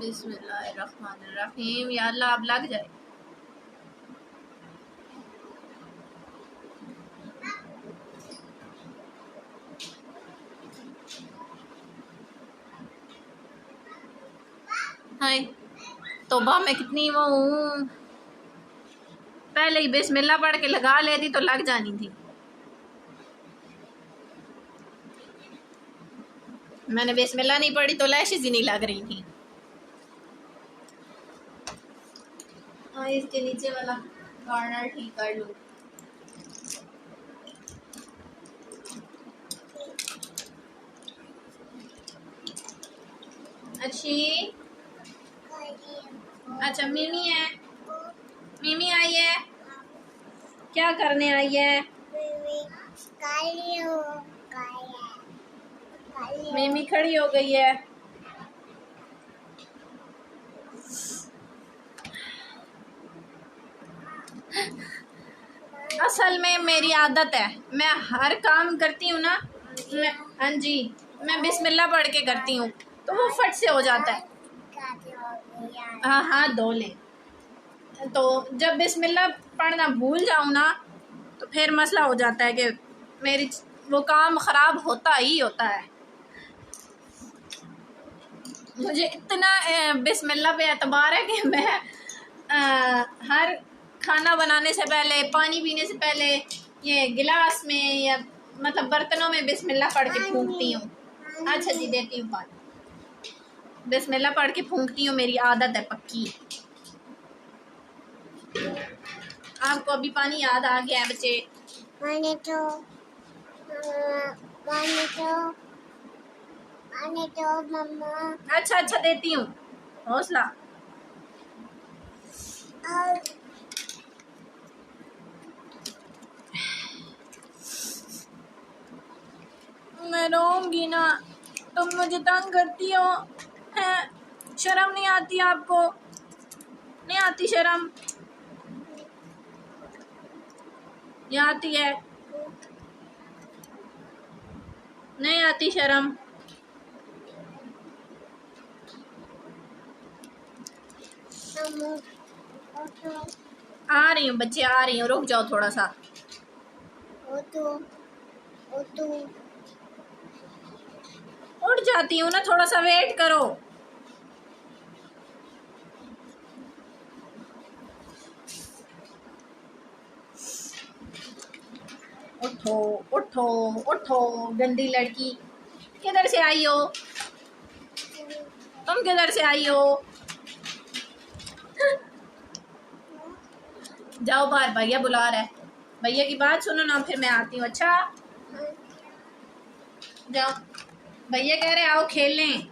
बिस्मिल्लाहिर्रहमानिर्रहीम। या अल्लाह अब लग जाए। हाय तौबा मैं कितनी वो हूँ। पहले ही बिस्मिल्लाह पढ़ के लगा लेती तो लग जानी थी। मैंने बिस्मिल्लाह नहीं पढ़ी तो लैशेज़ ही नहीं लग रही थी। हाँ इसके नीचे वाला कॉर्नर ठीक कर लूँ। अच्छी अच्छा मिमी है। मिमी आई है। क्या करने आई है? मिमी खड़ी हो गई है। असल में मेरी आदत है, मैं हर काम करती हूँ ना, मैं हाँ जी मैं बिस्मिल्लाह पढ़ के करती हूँ तो वो फट से हो जाता है। शादी हो गई यार। हाँ हाथ धो ले। तो जब बिस्मिल्लाह पढ़ना भूल जाऊँ ना तो फिर मसला हो जाता है कि मेरी वो काम ख़राब होता ही होता है। मुझे इतना बिस्मिल्लाह पे एतबार है कि मैं हर खाना बनाने से पहले, पानी पीने से पहले ये गिलास में या मतलब बर्तनों में बिस्मिल्लाह पढ़ के फूंकती हूँ। अच्छा जी, देती हूँ पानी। बिस्मिल्लाह पढ़ के फूंकती हूँ, मेरी आदत है पक्की। आपको अभी पानी याद आ गया है बच्चे? मैंने तो मैंने तो मम्मा। अच्छा अच्छा, देती हूँ, हौसला। और मैं रोऊंगी ना, तुम मुझे तंग करती हो हैं? शर्म नहीं आती आपको? नहीं आती शर्म? ये आती है? नहीं आती शर्म? आ रही हूँ बच्चे, आ रही हूँ, रुक जाओ थोड़ा सा। उठ जाती हूँ ना, थोड़ा सा वेट करो। उठो उठो उठो, गंदी लड़की, किधर से आई हो तुम? किधर से आई हो? जाओ बाहर, भैया बुला रहा है। भैया की बात सुनो ना, फिर मैं आती हूँ। अच्छा जाओ, भैया कह रहे आओ खेल लें।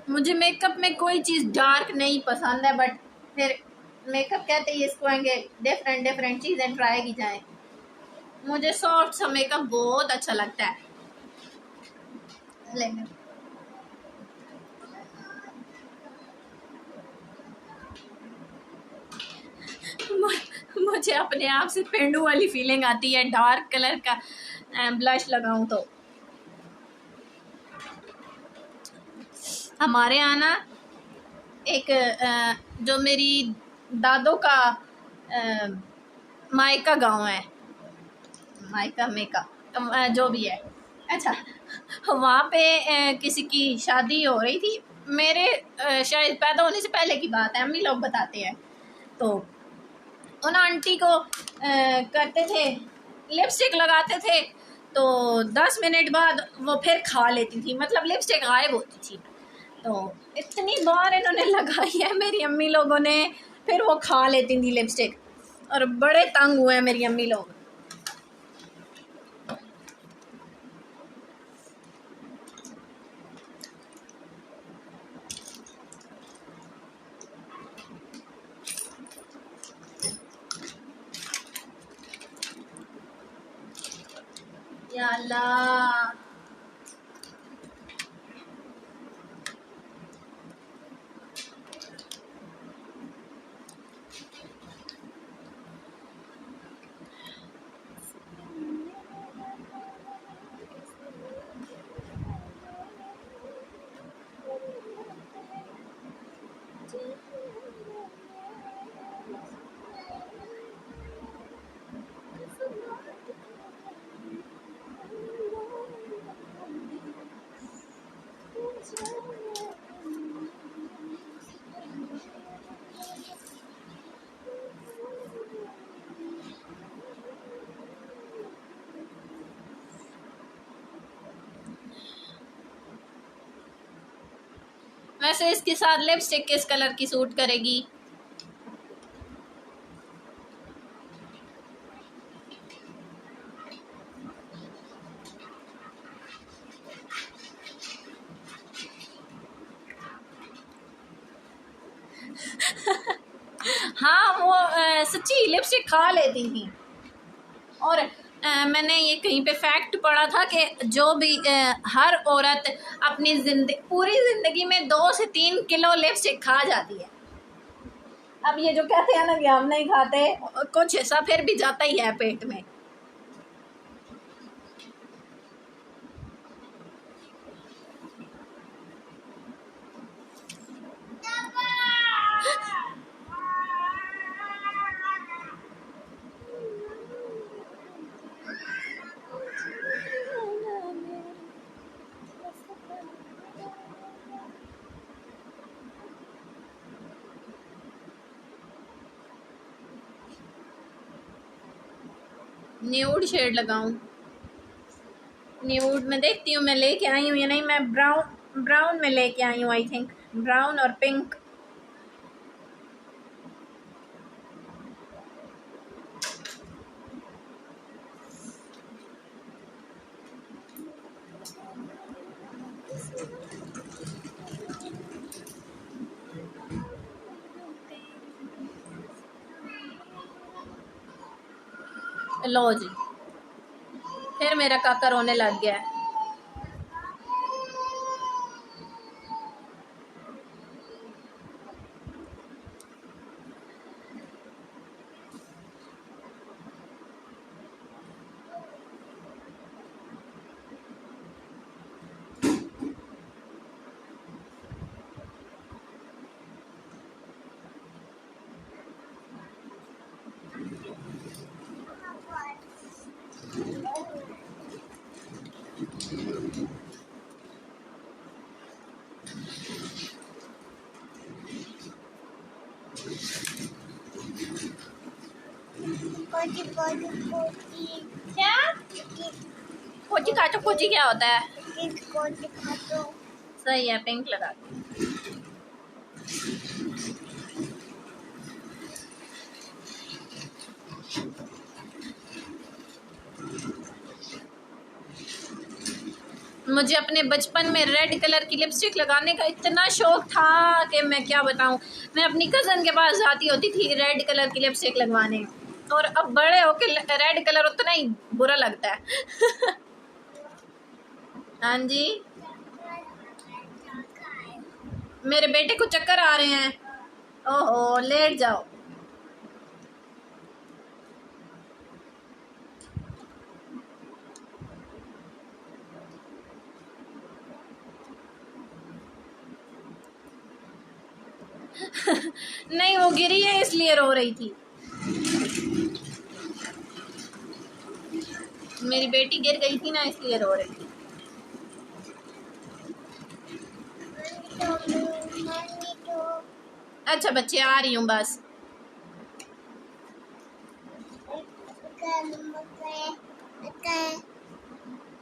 मुझे मेकअप में कोई चीज़ डार्क नहीं पसंद है, बट फिर मेकअप कहते ही इसको आएंगे डिफरेंट डिफरेंट चीज़ें ट्राई की जाएं। मुझे सॉफ्ट सा मेकअप बहुत अच्छा लगता है। लेकिन मुझे अपने आप से पेंडू वाली फीलिंग आती है डार्क कलर का ब्लश लगाऊं तो। हमारे यहाँ ना एक जो मेरी दादों का मायका गांव है, मायका मेका जो भी है। अच्छा, वहाँ पे किसी की शादी हो रही थी, मेरे शायद पैदा होने से पहले की बात है, अम्मी लोग बताते हैं। तो उन आंटी को करते थे, लिपस्टिक लगाते थे, तो 10 मिनट बाद वो फिर खा लेती थी, मतलब लिपस्टिक गायब होती थी। तो इतनी बार इन्होंने लगाई है मेरी अम्मी लोगों ने, फिर वो खा लेती थी लिपस्टिक, और बड़े तंग हुए हैं मेरी अम्मी लोग। या अल्लाह, वैसे इसके साथ लिपस्टिक किस कलर की सूट करेगी? सच्ची लिपस्टिक खा लेती थी। और मैंने ये कहीं पे फैक्ट पढ़ा था कि जो भी हर औरत अपनी पूरी ज़िंदगी में 2 से 3 किलो लिपस्टिक खा जाती है। अब ये जो कहते हैं ना कि हम नहीं खाते, कुछ ऐसा फिर भी जाता ही है पेट में। न्यूड शेड लगाऊं? न्यूड में देखती हूँ मैं लेके आई हूँ या नहीं। मैं ब्राउन में लेके आई हूँ, आई थिंक ब्राउन और पिंक। लो जी, फिर मेरा काका रोने लग गया है। कोची कोची कोची क्या? कोची काटो, कोची क्या होता है? कोची खातो। सही है, पिंक लगा दो। मुझे अपने बचपन में रेड कलर की लिपस्टिक लगाने का इतना शौक था कि मैं क्या बताऊं। मैं अपनी कज़न के पास जाती होती थी रेड कलर की लिपस्टिक लगवाने, और अब बड़े होके रेड कलर उतना ही बुरा लगता है। हाँ जी, मेरे बेटे को चक्कर आ रहे हैं। ओहो, लेट जाओ। नहीं, वो गिरी है इसलिए रो रही थी। मेरी बेटी गिर गई थी ना, इसलिए रो रही थी। अच्छा बच्चे, आ रही हूँ बस।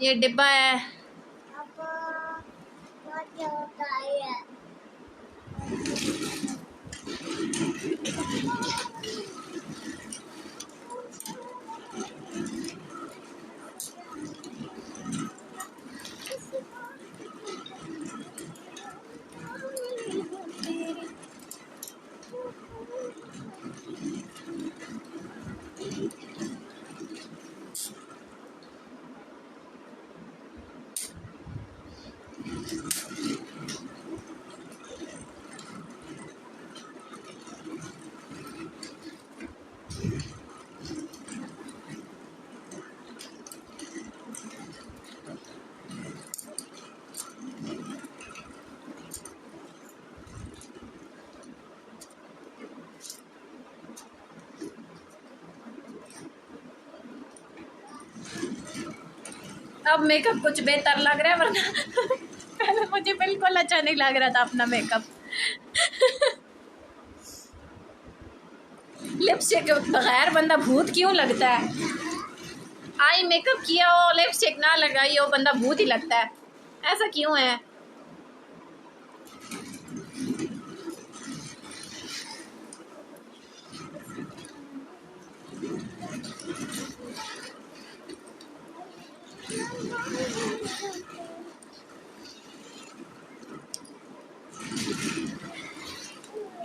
ये डिब्बा है। अब मेकअप कुछ बेहतर लग रहा है, वरना पहले मुझे बिल्कुल अच्छा नहीं लग रहा था अपना मेकअप। लिपस्टिक के बगैर बंदा भूत क्यों लगता है? आई मेकअप किया हो, लिपस्टिक ना लगाई हो, बंदा भूत ही लगता है। ऐसा क्यों है?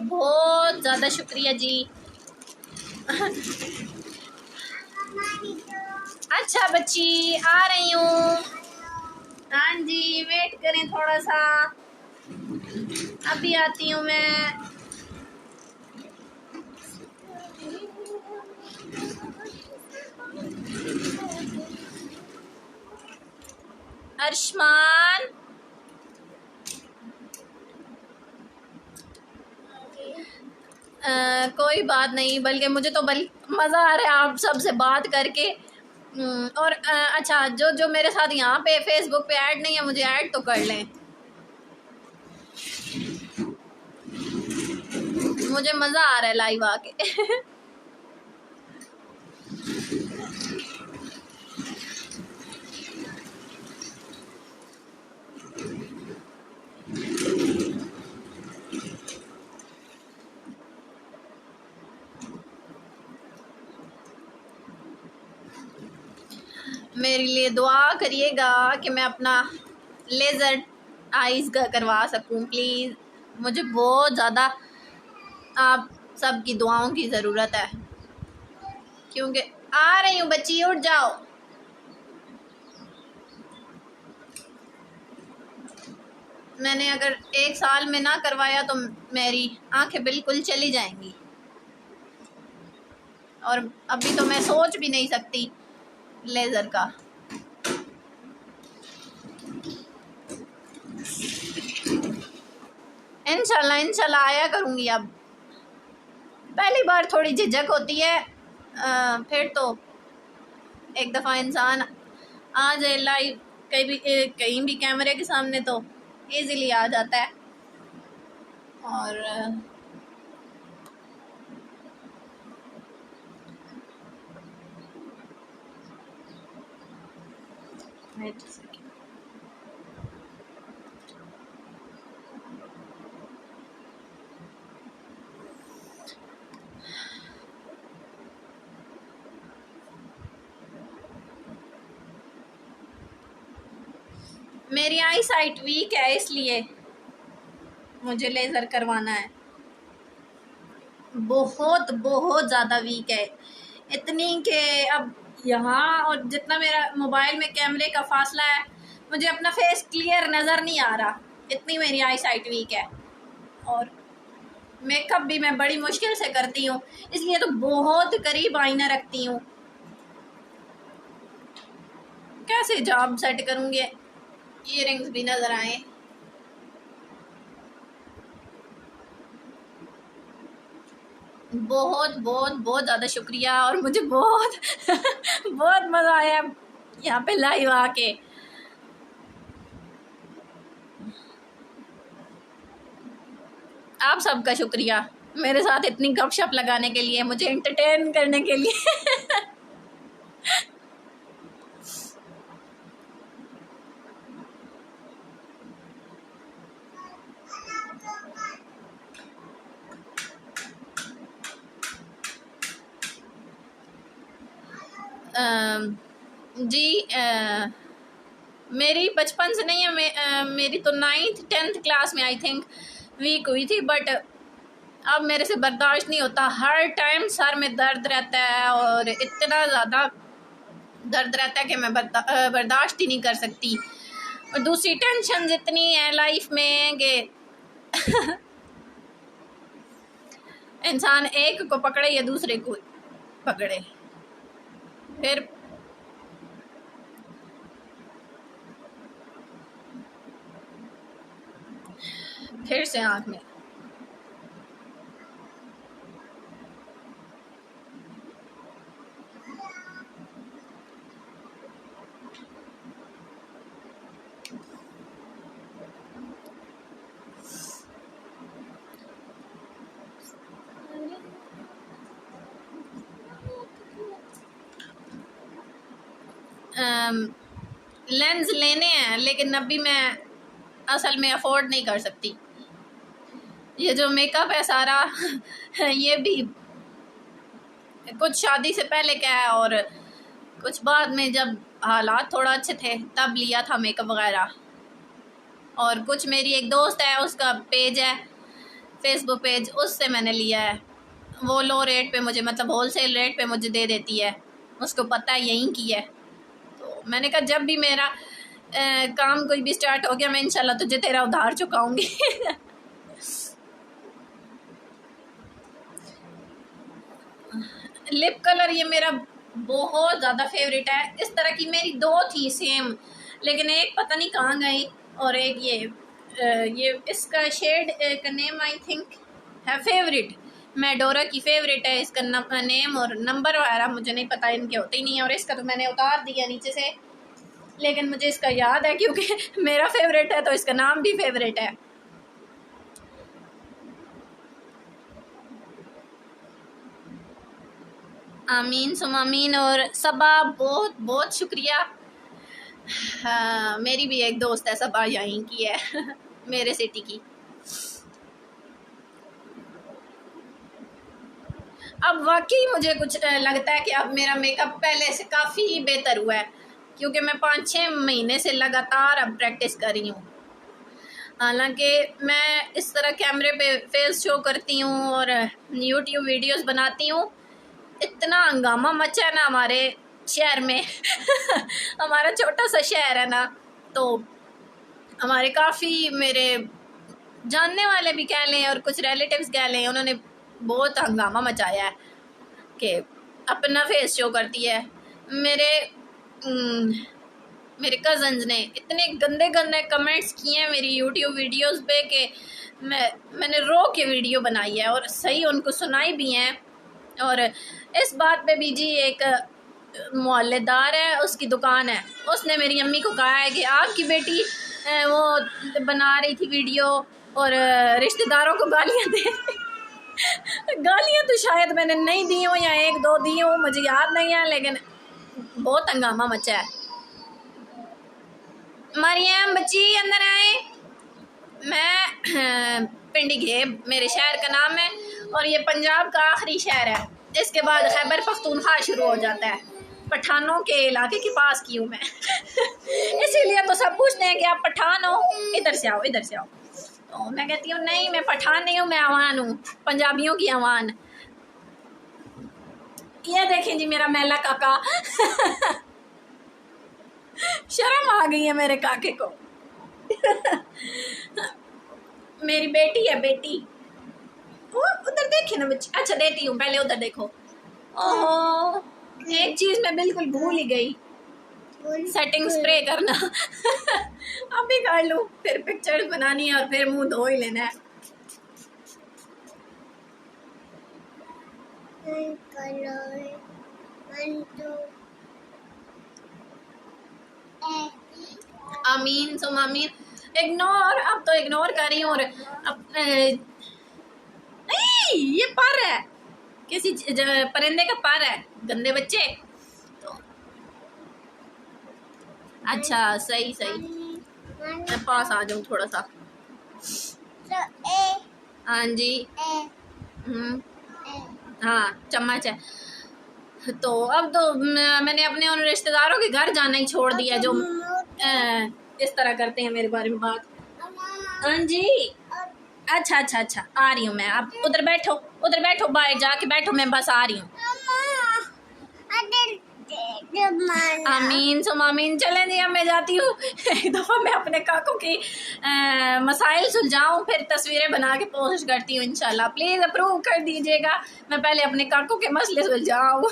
बहुत ज़्यादा शुक्रिया जी। अच्छा बच्ची, आ रही हूँ। हाँ जी, वेट करें थोड़ा सा, अभी आती हूँ मैं। अर्शमान, कोई बात नहीं, बल्कि मुझे तो मज़ा आ रहा है आप सबसे बात करके। और अच्छा, जो जो मेरे साथ यहाँ पे फेसबुक पे ऐड नहीं है, मुझे ऐड तो कर लें। मुझे मज़ा आ रहा है लाइव आके। मेरे लिए दुआ करिएगा कि मैं अपना लेज़र आइज़ करवा सकूं प्लीज़। मुझे बहुत ज़्यादा आप सबकी दुआओं की ज़रूरत है, क्योंकि आ रही हूँ बच्ची, उठ जाओ। मैंने अगर 1 साल में ना करवाया तो मेरी आंखें बिल्कुल चली जाएंगी, और अभी तो मैं सोच भी नहीं सकती लेज़र का। इंशाल्लाह आया करूँगी। अब पहली बार थोड़ी झिझक होती है, फिर तो एक दफ़ा इंसान आ जाए लाइव कहीं भी कैमरे के सामने तो इजीली आ जाता है। और मेरी आई साइट वीक है, इसलिए मुझे लेज़र करवाना है। बहुत बहुत ज़्यादा वीक है, इतनी कि अब यहाँ और जितना मेरा मोबाइल में कैमरे का फासला है, मुझे अपना फेस क्लियर नज़र नहीं आ रहा, इतनी मेरी आई साइट वीक है। और मेकअप भी मैं बड़ी मुश्किल से करती हूँ, इसलिए तो बहुत करीब आईना रखती हूँ। कैसे जॉब सेट करूँगी, ईयरिंग्स भी नज़र आए। बहुत बहुत बहुत ज़्यादा शुक्रिया, और मुझे बहुत बहुत मज़ा आया यहाँ पे लाइव आके। आप सबका शुक्रिया मेरे साथ इतनी गपशप लगाने के लिए, मुझे एंटरटेन करने के लिए। जी, मेरी बचपन से नहीं है, मेरी तो 9th 10th क्लास में आई थिंक वीक हुई थी, बट अब मेरे से बर्दाश्त नहीं होता। हर टाइम सर में दर्द रहता है, और इतना ज़्यादा दर्द रहता है कि मैं बर्दाश्त ही नहीं कर सकती। और दूसरी टेंशन इतनी है लाइफ में कि इंसान एक को पकड़े या दूसरे को पकड़े। फिर से आँख में लेंस लेने हैं, लेकिन अभी मैं असल में अफोर्ड नहीं कर सकती। ये जो मेकअप है सारा ये भी कुछ शादी से पहले का है, और कुछ बाद में जब हालात थोड़ा अच्छे थे तब लिया था मेकअप वगैरह। और कुछ मेरी एक दोस्त है, उसका पेज है फेसबुक पेज, उससे मैंने लिया है। वो लो रेट पे मुझे, मतलब होलसेल रेट पे मुझे दे देती है, उसको पता है यहीं की है। तो मैंने कहा जब भी मेरा काम कोई भी स्टार्ट हो गया मैं इंशाल्लाह तुझे तेरा उधार चुकाऊंगी। लिप कलर ये मेरा बहुत ज़्यादा फेवरेट है। इस तरह की मेरी दो थी सेम, लेकिन एक पता नहीं कहाँ गई, और एक ये इसका शेड का नेम आई थिंक है फेवरेट, मेडोरा की फेवरेट है इसका नेम, और नंबर वगैरह मुझे नहीं पता, इनके होते ही नहीं है। और इसका तो मैंने उतार दिया नीचे से, लेकिन मुझे इसका याद है क्योंकि मेरा फेवरेट है तो इसका नाम भी फेवरेट है। आमीन सुम आमीन। और सबा बहुत बहुत शुक्रिया। हाँ, मेरी भी एक दोस्त है सबा, यहीं की है मेरे सिटी की। अब वाकई मुझे कुछ लगता है कि अब मेरा मेकअप पहले से काफ़ी बेहतर हुआ है, क्योंकि मैं 5-6 महीने से लगातार अब प्रैक्टिस कर रही हूँ। हालांकि मैं इस तरह कैमरे पे फेस शो करती हूँ और यूट्यूब वीडियोस बनाती हूँ, इतना हंगामा मचा है ना हमारे शहर में हमारा छोटा सा शहर है ना, तो हमारे काफ़ी मेरे जानने वाले भी कह लें और कुछ रिलेटिव्स कह लें, उन्होंने बहुत हंगामा मचाया है कि अपना फेस शो करती है। मेरे कज़न्स ने इतने गंदे गंदे कमेंट्स किए हैं मेरी यूट्यूब वीडियोस पे कि मैंने रो के वीडियो बनाई है और सही उनको सुनाई भी हैं। और इस बात पे भी जी एक मोहल्लेदार है, उसकी दुकान है, उसने मेरी अम्मी को कहा है कि आपकी बेटी वो बना रही थी वीडियो और रिश्तेदारों को गालियाँ दे गालियाँ तो शायद मैंने नहीं दी हूँ या 1-2 दी हूँ, मुझे याद नहीं है, लेकिन बहुत हंगामा मचा है। मरियम बच्ची अंदर आए। मैं पिंडी घेब मेरे शहर का नाम है, और ये पंजाब का आखिरी शहर है, इसके बाद खैबर पख्तूनख्वा शुरू हो जाता है। पठानों के इलाके के पास की हूँ मैं इसीलिए तो सब पूछते हैं कि आप पठान हो, इधर से आओ इधर से आओ। तो मैं कहती हूँ नहीं मैं पठान नहीं हूँ, मैं अवान हूँ, पंजाबियों की अवान। ये देखें जी मेरा मैला काका शर्म आ गई है मेरे काके को मेरी बेटी है बेटी, वो उधर देखे ना बच्चे। अच्छा देती हूँ, पहले उधर देखो। ओह एक चीज मैं बिल्कुल भूल ही गई, सेटिंग स्प्रे करना अभी कर लूँ, फिर पिक्चर्स बनानी है और फिर मुंह धो ही लेना है। आमीन सुम आमीन। इग्नोर, अब तो इग्नोर कर रही हूँ। और अब नहीं ये पर है, किसी परिंदे का पर है, गंदे बच्चे। तो अच्छा सही सही, मैं पास आ जाऊँ थोड़ा सा। हाँ जी हाँ चम्मच है। तो अब तो मैंने अपने उन रिश्तेदारों के घर जाना ही छोड़ दिया जो इस तरह करते हैं मेरे बारे में बात। हाँ जी अच्छा अच्छा अच्छा आ रही हूँ मैं, आप उधर बैठो बाहर जाके बैठो, मैं बस आ रही हूँ। आमीन सुम आमीन। चलें जी अब मैं जाती हूँ एक दफ़ा मैं अपने काकों की मसाइल सुलझाऊँ, फिर तस्वीरें बना के पोस्ट करती हूँ इंशाल्लाह। प्लीज़ अप्रूव कर दीजिएगा, मैं पहले अपने काकों के मसले सुलझाऊँ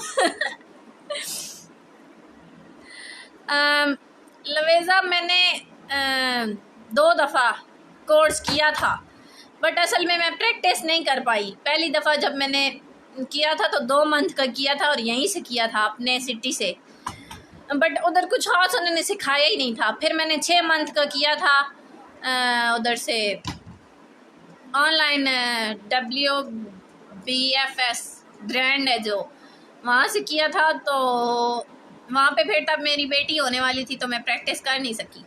लवेज़ा मैंने 2 दफ़ा कोर्स किया था, बट असल में मैं प्रैक्टिस नहीं कर पाई। पहली दफ़ा जब मैंने किया था तो 2 मंथ का किया था और यहीं से किया था अपने सिटी से, बट उधर कुछ खास उन्होंने सिखाया ही नहीं था। फिर मैंने 6 मंथ का किया था उधर से ऑनलाइन, WBFS ब्रांड है जो, वहाँ से किया था। तो वहाँ पे फिर तब मेरी बेटी होने वाली थी तो मैं प्रैक्टिस कर नहीं सकी।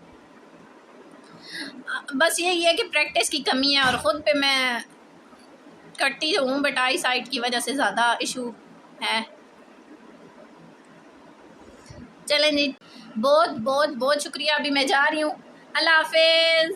बस यही है कि प्रैक्टिस की कमी है और ख़ुद पे मैं करती हूँ, बट आई साइट की वजह से ज़्यादा इशू है। चलें जी बहुत बहुत बहुत शुक्रिया, अभी मैं जा रही हूँ, अल्लाह हाफिज़।